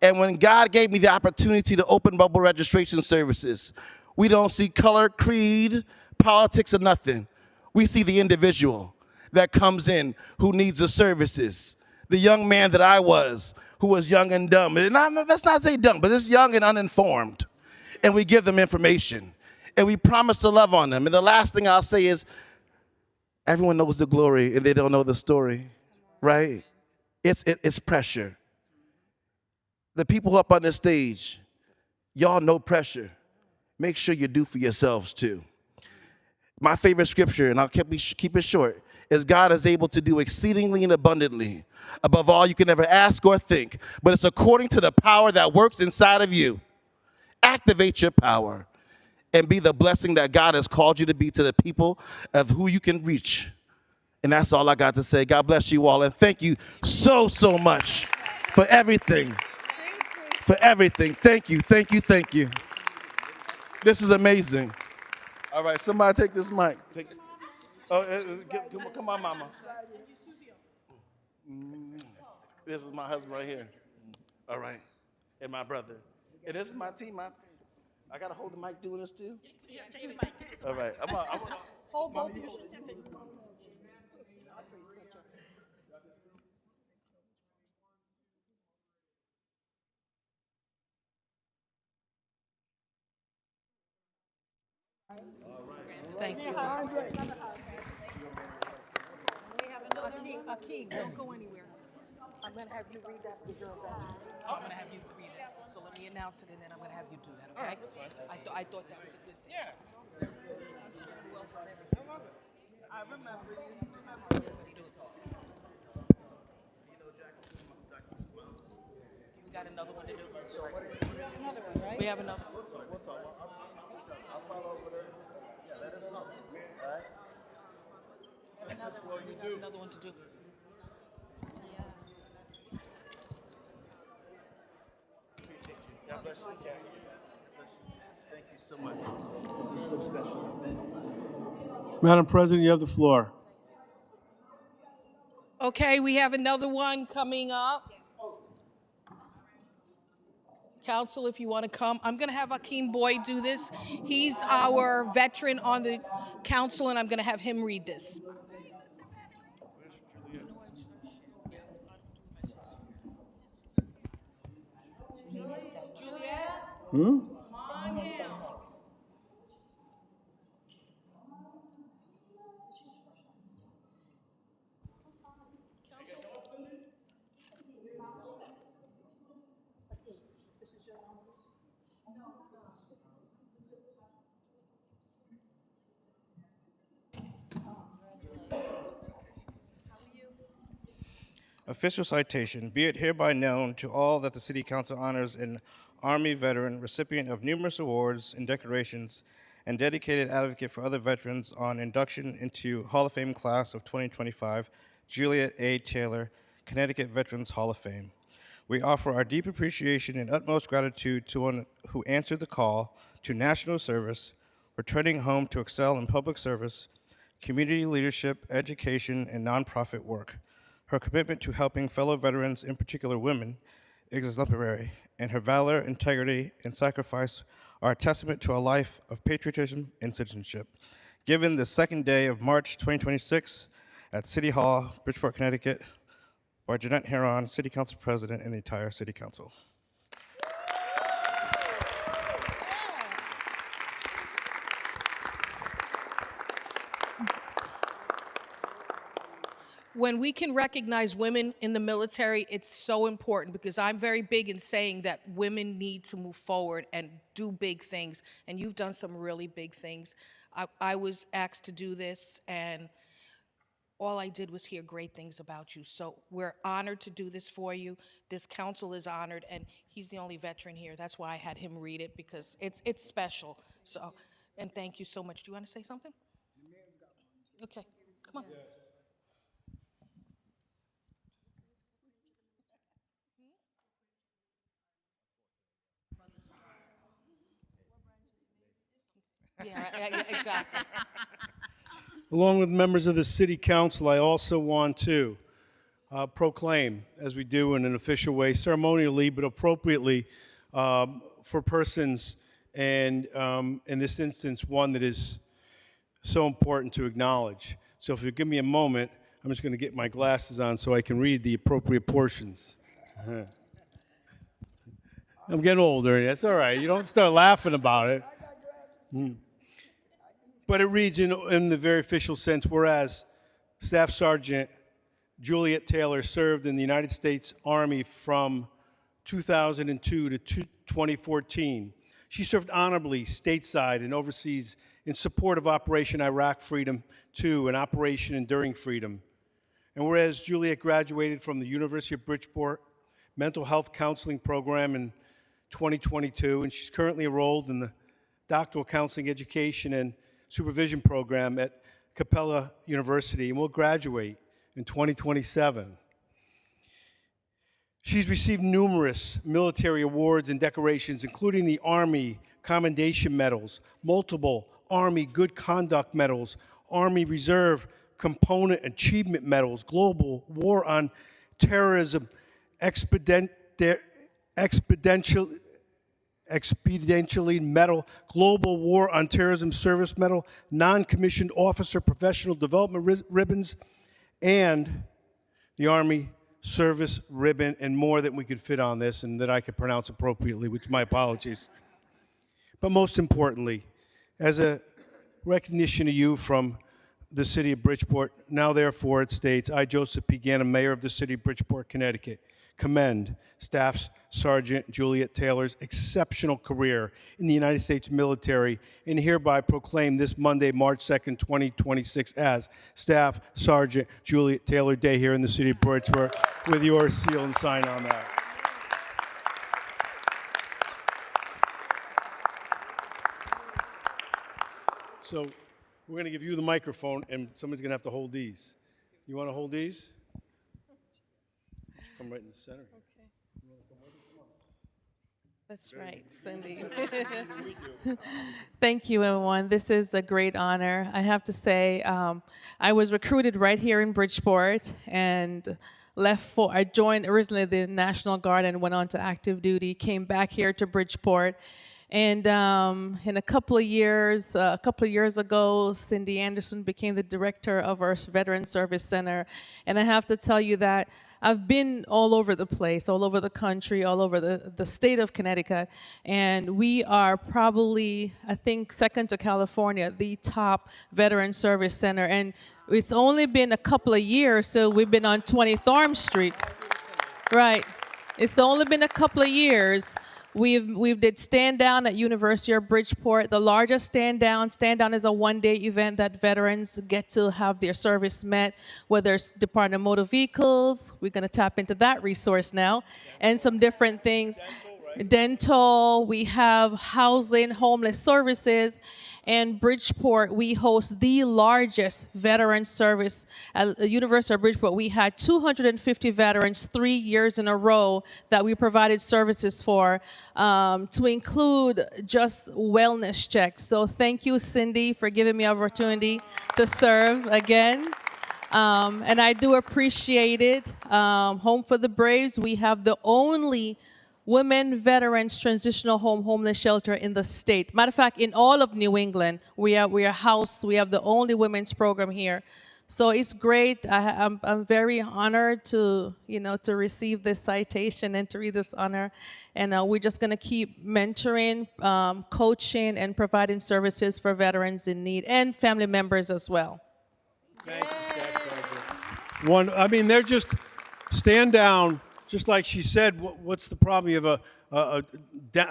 And when God gave me the opportunity to open bubble registration services, we don't see color, creed, politics, or nothing. We see the individual that comes in who needs the services. The young man that I was, who was young and dumb. And let's not say dumb, but just young and uninformed. And we give them information. And we promise to love on them. And the last thing I'll say is, everyone knows the glory and they don't know the story, right? It's pressure. The people up on the stage, y'all know pressure. Make sure you do for yourselves too. My favorite scripture, and I'll keep it short, is God is able to do exceedingly and abundantly above all you can ever ask or think, but it's according to the power that works inside of you. Activate your power and be the blessing that God has called you to be to the people of who you can reach. And that's all I got to say. God bless you all, and thank you so, so much for everything. For everything. Thank you, thank you, thank you. This is amazing. All right, somebody take this mic. Come on, mama. This is my husband right here. All right, and my brother. And this is my team. I got to hold the mic doing this too? Yeah, take the mic. All right. Hold both. Thank you. Akeem, don't go anywhere. I'm going to have you read that because you're a veteran. So I'm going to have you read it. So let me announce it, and then I'm going to have you do that, okay? That's fine. I thought that was a good thing. Yeah. I love it. I remember. We got another one to do. Another one, right? We have another one. Another one to do. God bless you, Kat. Thank you so much. This is so special. Thank you. Madam President, you have the floor. Okay, we have another one coming up. Council, if you want to come. I'm going to have Akeem Boyd do this. He's our veteran on the council, and I'm going to have him read this. Hmm? Official citation. Be it hereby known to all that the City Council honors an Army veteran, recipient of numerous awards and decorations, and dedicated advocate for other veterans on induction into Hall of Fame class of 2025, Juliet A. Taylor, Connecticut Veterans Hall of Fame. We offer our deep appreciation and utmost gratitude to one who answered the call to national service, returning home to excel in public service, community leadership, education, and nonprofit work. Her commitment to helping fellow veterans, in particular women, is exemplary, and her valor, integrity, and sacrifice are a testament to a life of patriotism and citizenship. Given the second day of March 2026 at City Hall, Bridgeport, Connecticut, by Jeanette Heron, City Council President, and the entire City Council. When we can recognize women in the military, it's so important because I'm very big in saying that women need to move forward and do big things. And you've done some really big things. I was asked to do this, and all I did was hear great things about you. So we're honored to do this for you. This council is honored, and he's the only veteran here. That's why I had him read it, because it's special. So, and thank you so much. Do you want to say something? Okay, come on. Yeah, exactly. Along with members of the City Council, I also want to proclaim, as we do in an official way, ceremonially but appropriately, for persons, and in this instance, one that is so important to acknowledge. So if you give me a moment, I'm just going to get my glasses on so I can read the appropriate portions. I'm getting older. That's all right. You don't start laughing about it. But it reads in the very official sense, whereas Staff Sergeant Juliet Taylor served in the United States Army from 2002 to 2014. She served honorably stateside and overseas in support of Operation Iraq Freedom II and Operation Enduring Freedom. And whereas Juliet graduated from the University of Bridgeport mental health counseling program in 2022, and she's currently enrolled in the doctoral counseling education and supervision program at Capella University, and will graduate in 2027. She's received numerous military awards and decorations, including the Army Commendation Medals, multiple Army Good Conduct Medals, Army Reserve Component Achievement Medals, Global War on Terrorism Expedientially Medal, Global War on Terrorism Service Medal, Non-Commissioned Officer Professional Development Ribbons, and the Army Service Ribbon, and more that we could fit on this and that I could pronounce appropriately, which my apologies. But most importantly, as a recognition to you from the city of Bridgeport, now therefore it states, I, Joseph P. Gannon, Mayor of the city of Bridgeport, Connecticut, commend Staff Sergeant Juliet Taylor's exceptional career in the United States military, and hereby proclaim this Monday, March 2nd, 2026 as Staff Sergeant Juliet Taylor Day here in the city of Bridgeport, with your seal and sign on that. So we're going to give you the microphone, and somebody's going to have to hold these. You want to hold these? Come right in the center. That's right, Cindy. Thank you, everyone. This is a great honor. I have to say, I was recruited right here in Bridgeport and I joined originally the National Guard and went on to active duty, came back here to Bridgeport. And in a couple of years ago, Cindy Anderson became the director of our Veteran Service Center. And I have to tell you that I've been all over the place, all over the country, all over the state of Connecticut, and we are probably, I think, second to California, the top veteran service center. And it's only been a couple of years, so we've been on 20th Arm Street. Right. It's only been a couple of years. We've did Stand Down at University of Bridgeport, the largest Stand Down. Stand Down is a one-day event that veterans get to have their service met, whether it's Department of Motor Vehicles, we're going to tap into that resource now, and some different things. Dental, we have housing, homeless services, and Bridgeport, we host the largest veteran service. At the University of Bridgeport, we had 250 veterans 3 years in a row that we provided services for, to include just wellness checks. So thank you, Cindy, for giving me an opportunity to serve again. And I do appreciate it. Home for the Braves, we have the only women veterans transitional home homeless shelter in the state. Matter of fact, in all of New England, we are housed. We have the only women's program here. So it's great. I'm very honored to receive this citation and to read this honor. And we're just going to keep mentoring, coaching, and providing services for veterans in need and family members as well. Thank you, Staff Sergeant. They're just stand down. Just like she said, what's the problem? You have I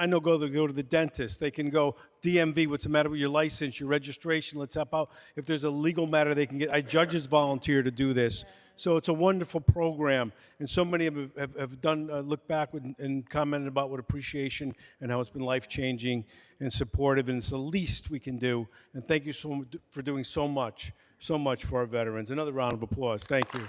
know go to the dentist. They can go DMV, what's the matter with your license, your registration, let's help out. If there's a legal matter, they can get, judges volunteer to do this. So it's a wonderful program. And so many of them have done, look back and commented about what appreciation and how it's been life-changing and supportive, and it's the least we can do. And thank you so much for doing so much for our veterans. Another round of applause. Thank you.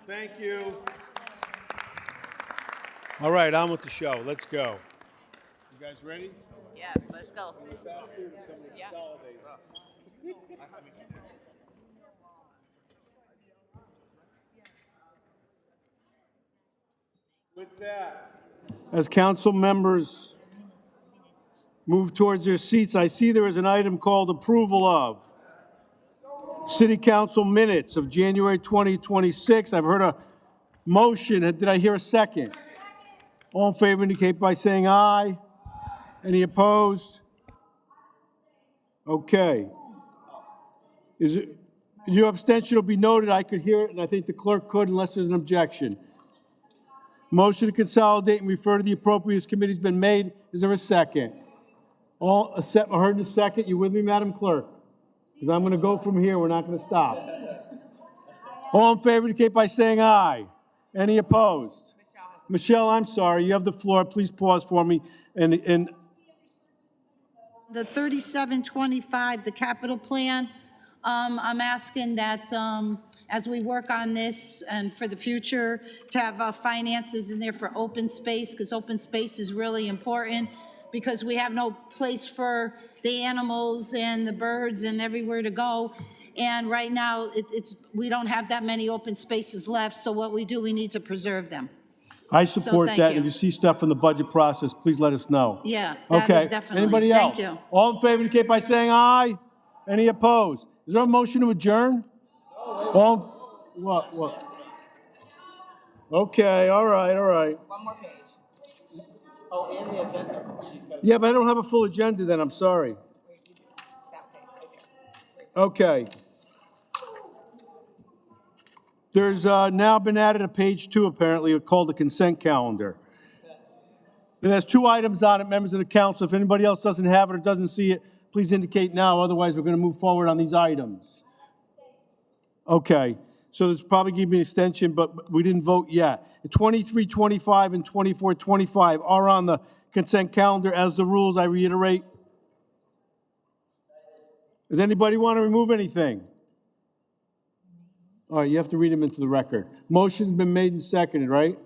Thank you. All right, on with the show. Let's go. You guys ready? Yes, let's go. Yeah. With that, as council members move towards their seats, I see there is an item called approval of City Council minutes of January 2026. I've heard a motion. Did I hear a second? All in favor indicate by saying aye. Any opposed? Okay. Your abstention will be noted. I could hear it, and I think the clerk could unless there's an objection. Motion to consolidate and refer to the appropriate committee's been made. Is there a second? I heard the second. You with me, Madam Clerk? Because I'm going to go from here. We're not going to stop. All in favor indicate by saying aye. Any opposed? Michelle, I'm sorry. You have the floor. Please pause for me. And The 3725, the capital plan, I'm asking that as we work on this and for the future, to have finances in there for open space, because open space is really important, because we have no place for the animals and the birds and everywhere to go. And right now, we don't have that many open spaces left, so what we do, we need to preserve them. I support thank that. you. If you see stuff in the budget process, please let us know. Yeah, that Okay. is definitely. Anybody else? Thank you. All in favor indicate by saying aye. Any opposed? Is there a motion to adjourn? All, what? Okay, all right. One more page. Oh, and the agenda. Yeah, but I don't have a full agenda then, I'm sorry. Okay. There's now been added a page 2, apparently, called the consent calendar. It has 2 items on it, members of the council. If anybody else doesn't have it or doesn't see it, please indicate now. Otherwise, we're going to move forward on these items. Okay. So there's probably going to be an extension, but we didn't vote yet. 2325 and 2425 are on the consent calendar as the rules, I reiterate. Does anybody want to remove anything? All right, you have to read them into the record. Motion's been made and seconded, right?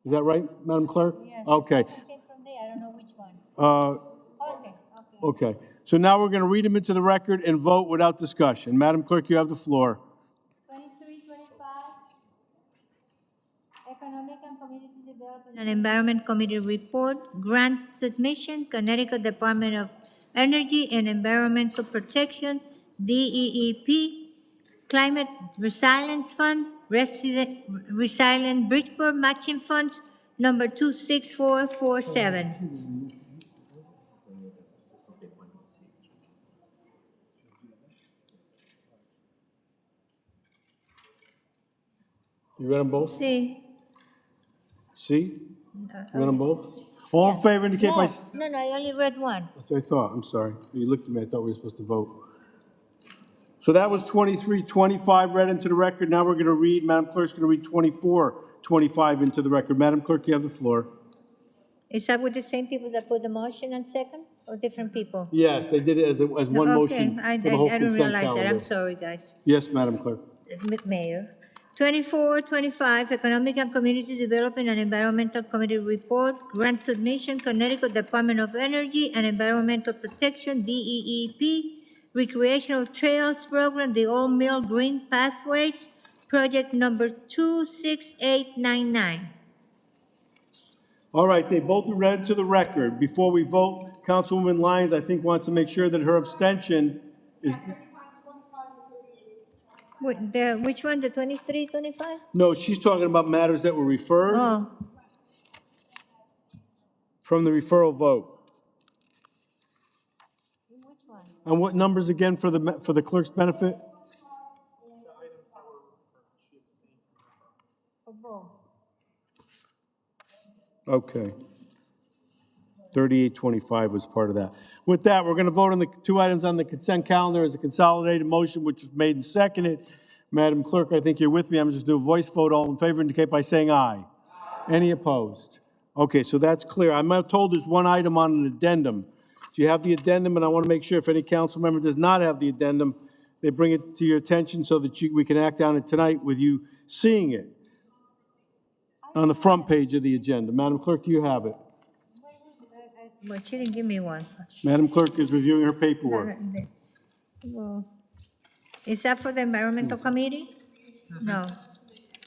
Is that right, Madam Clerk? Yes. Okay. Came from there. I don't know which one. Okay. Okay. So now we're going to read them into the record and vote without discussion. Madam Clerk, you have the floor. 2325, Economic and Community Development and Environment Committee Report, Grant Submission, Connecticut Department of Energy and Environmental Protection, DEEP, Climate Resilience Fund, Resilient Bridgeport Matching Funds, number 26447. You read them both? See? See? You read them both? All in favor indicate by... No, I only read one. That's what I thought. I'm sorry. You looked at me. I thought we were supposed to vote. So that was 2325 read into the record. Now we're going to read, Madam Clerk's going to read 2425 into the record. Madam Clerk, you have the floor. Is that with the same people that put the motion on second, or different people? Yes, they did it as one motion Okay, for the whole I don't consent realize that. calendar. I'm sorry, guys. Yes, Madam Clerk. Mayor. 2425, Economic and Community Development and Environmental Committee Report, Grant Submission, Connecticut Department of Energy and Environmental Protection, DEEP, Recreational Trails Program, the Old Mill Green Pathways, project number 26899. All right, they both read to the record. Before we vote, Councilwoman Lyons, I think, wants to make sure that her abstention is... Which one, the 2325? No, she's talking about matters that were referred Oh, from the referral vote. which one? And what numbers again for the clerk's benefit? For both. Okay. 3825 was part of that. With that, we're going to vote on the 2 items on the consent calendar as a consolidated motion, which was made and seconded. Madam Clerk, I think you're with me. I'm just doing a voice vote. All in favor indicate by saying aye. Any opposed? Okay, so that's clear. I'm told there's one item on an addendum. Do you have the addendum? And I want to make sure if any council member does not have the addendum, they bring it to your attention so that we can act on it tonight with you seeing it on the front page of the agenda. Madam Clerk, do you have it? Well, she didn't give me one. Madam Clerk is reviewing her paperwork. Well, is that for the environmental committee? No.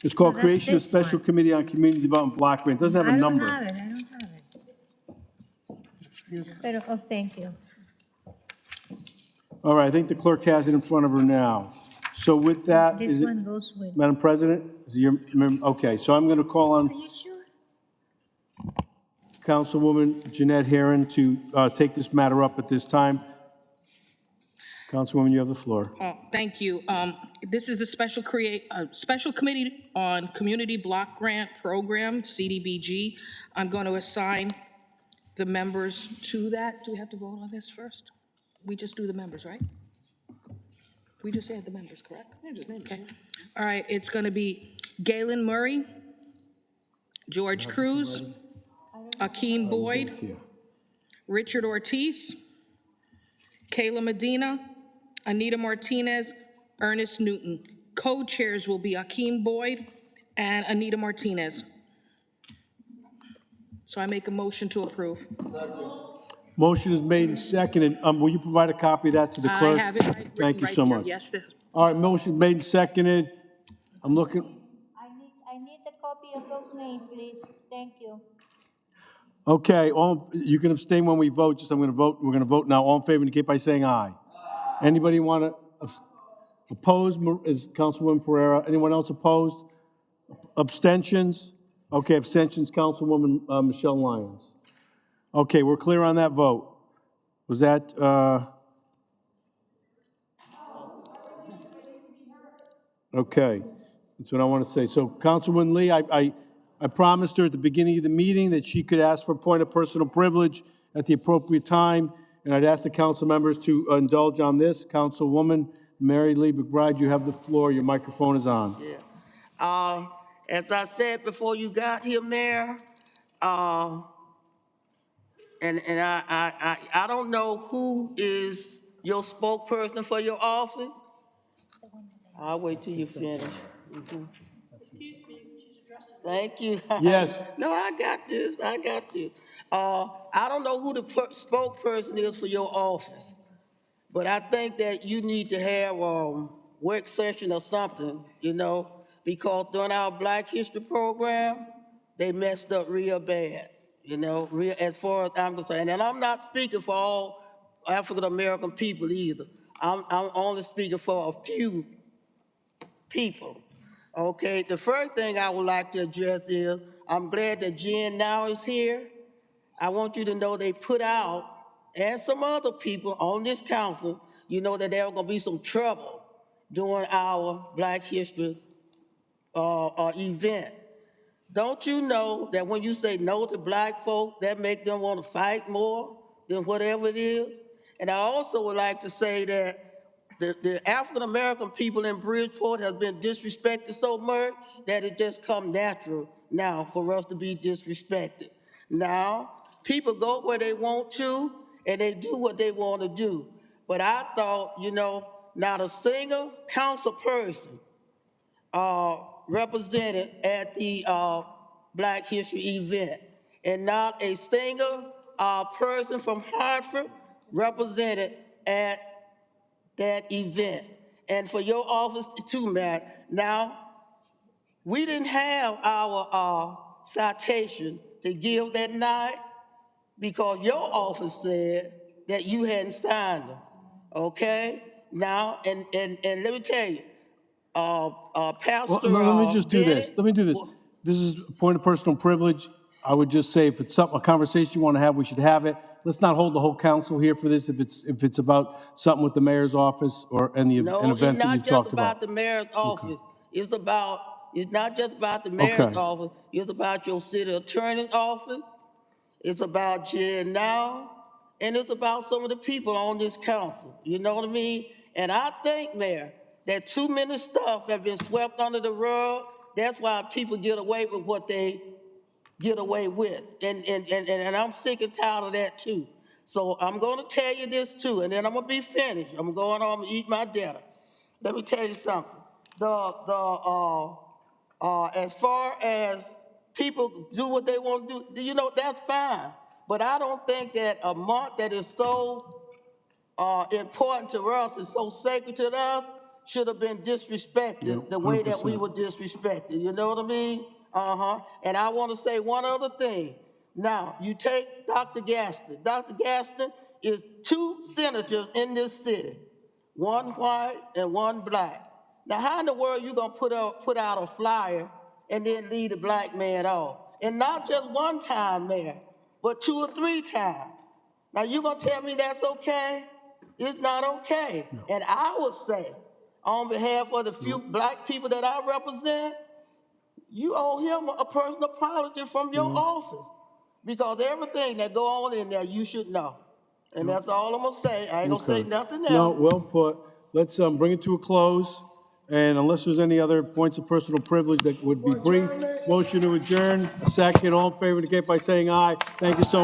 It's called No, that's Creation of this Special one. Committee on Community Development Block Grant. It doesn't have a I don't number. have it, I don't have it. Pero, oh, thank you. All right, I think the clerk has it in front of her now. So with that, This is it, one goes with. Madam President, is it okay, so I'm going to call Are on you sure? Councilwoman Jeanette Herron to take this matter up at this time. Councilwoman, you have the floor. Thank you. This is a special committee on community block grant program, CDBG. I'm going to assign the members to that. Do we have to vote on this first? We just do the members, right? We just add the members, correct? Yeah, just name. Okay. All right, it's going to be Galen Murray, George Cruz, Akeem Boyd, Richard Ortiz, Kayla Medina, Anita Martinez, Ernest Newton. Co-chairs will be Akeem Boyd and Anita Martinez. So I make a motion to approve. Motion is made and seconded. Will you provide a copy of that to the clerk? I have it right, Thank you right so here. much. Yes, All right, motion made and seconded. I'm looking. I need the copy of those names, please. Thank you. Okay, you can abstain when we vote. Just I'm going to vote. We're going to vote now. All in favor indicate by saying aye. Anybody want to oppose? Is Councilwoman Pereira? Anyone else opposed? Abstentions? Okay, abstentions. Councilwoman Michelle Lyons. Okay, we're clear on that vote. Was that? Okay, that's what I want to say. So, Councilwoman Lee, I promised her at the beginning of the meeting that she could ask for a point of personal privilege at the appropriate time, and I'd ask the council members to indulge on this. Councilwoman Mary Lee McBride, you have the floor. Your microphone is on. Yeah. As I said before you got here, Mayor, and I don't know who is your spokesperson for your office. I'll wait till you finish. Mm-hmm. Thank you. Yes. No, I got this. I got this. I don't know who the spokesperson is for your office, but I think that you need to have a work session or something, you know, because during our Black History program, they messed up real bad, you know, real, as far as I'm concerned. And I'm not speaking for all African-American people either. I'm only speaking for a few people. Okay, the first thing I would like to address is, I'm glad that Jen now is here. I want you to know they put out, and some other people on this council, you know that there was gonna be some trouble during our Black History event. Don't you know that when you say no to black folk, that make them want to fight more than whatever it is? And I also would like to say that the African-American people in Bridgeport have been disrespected so much that it just come natural now for us to be disrespected. Now, people go where they want to and they do what they want to do. But I thought, you know, not a single council person represented at the Black History event, and not a single person from Hartford represented at that event. And for your office too, Matt. Now, we didn't have our citation to give that night because your office said that you hadn't signed them, okay? Now, and let me tell you, Pastor Let me just do this. Bennett, Let me do this. This is a point of personal privilege. I would just say if it's a conversation you want to have, we should have it. Let's not hold the whole council here for this if it's about something with the mayor's office or an event that you've talked about. No, it's not just about the mayor's office. Okay. It's not just about the mayor's office. It's about your city attorney's office. It's about Jen now, and it's about some of the people on this council. You know what I mean? And I think, Mayor, that too many stuff have been swept under the rug. That's why people get away with what they get away with. And I'm sick and tired of that too. So I'm gonna tell you this too, and then I'm gonna be finished. I'm going home and eat my dinner. let me tell you something. As far as people do what they want to do, you know, that's fine. But I don't think that a month that is so important to us, is so sacred to us, should have been disrespected the way that we were disrespected. You know what I mean? And I want to say one other thing. Now, you take Dr. Gaston. Dr. Gaston is 2 senators in this city, one white and one black. Now, how in the world you gonna put out a flyer and then leave the black man off? And not just one time, Mayor, but 2 or 3 times. Now, you gonna tell me that's okay? It's not okay. No. And I would say, on behalf of the few black people that I represent, you owe him a personal apology from your office, because everything that go on in there, you should know. And that's all I'm gonna say. I ain't gonna say nothing else. No, well put. Let's bring it to a close. And unless there's any other points of personal privilege that would be brief, motion to adjourn. Second, all in favor indicate by saying aye. Thank you so much.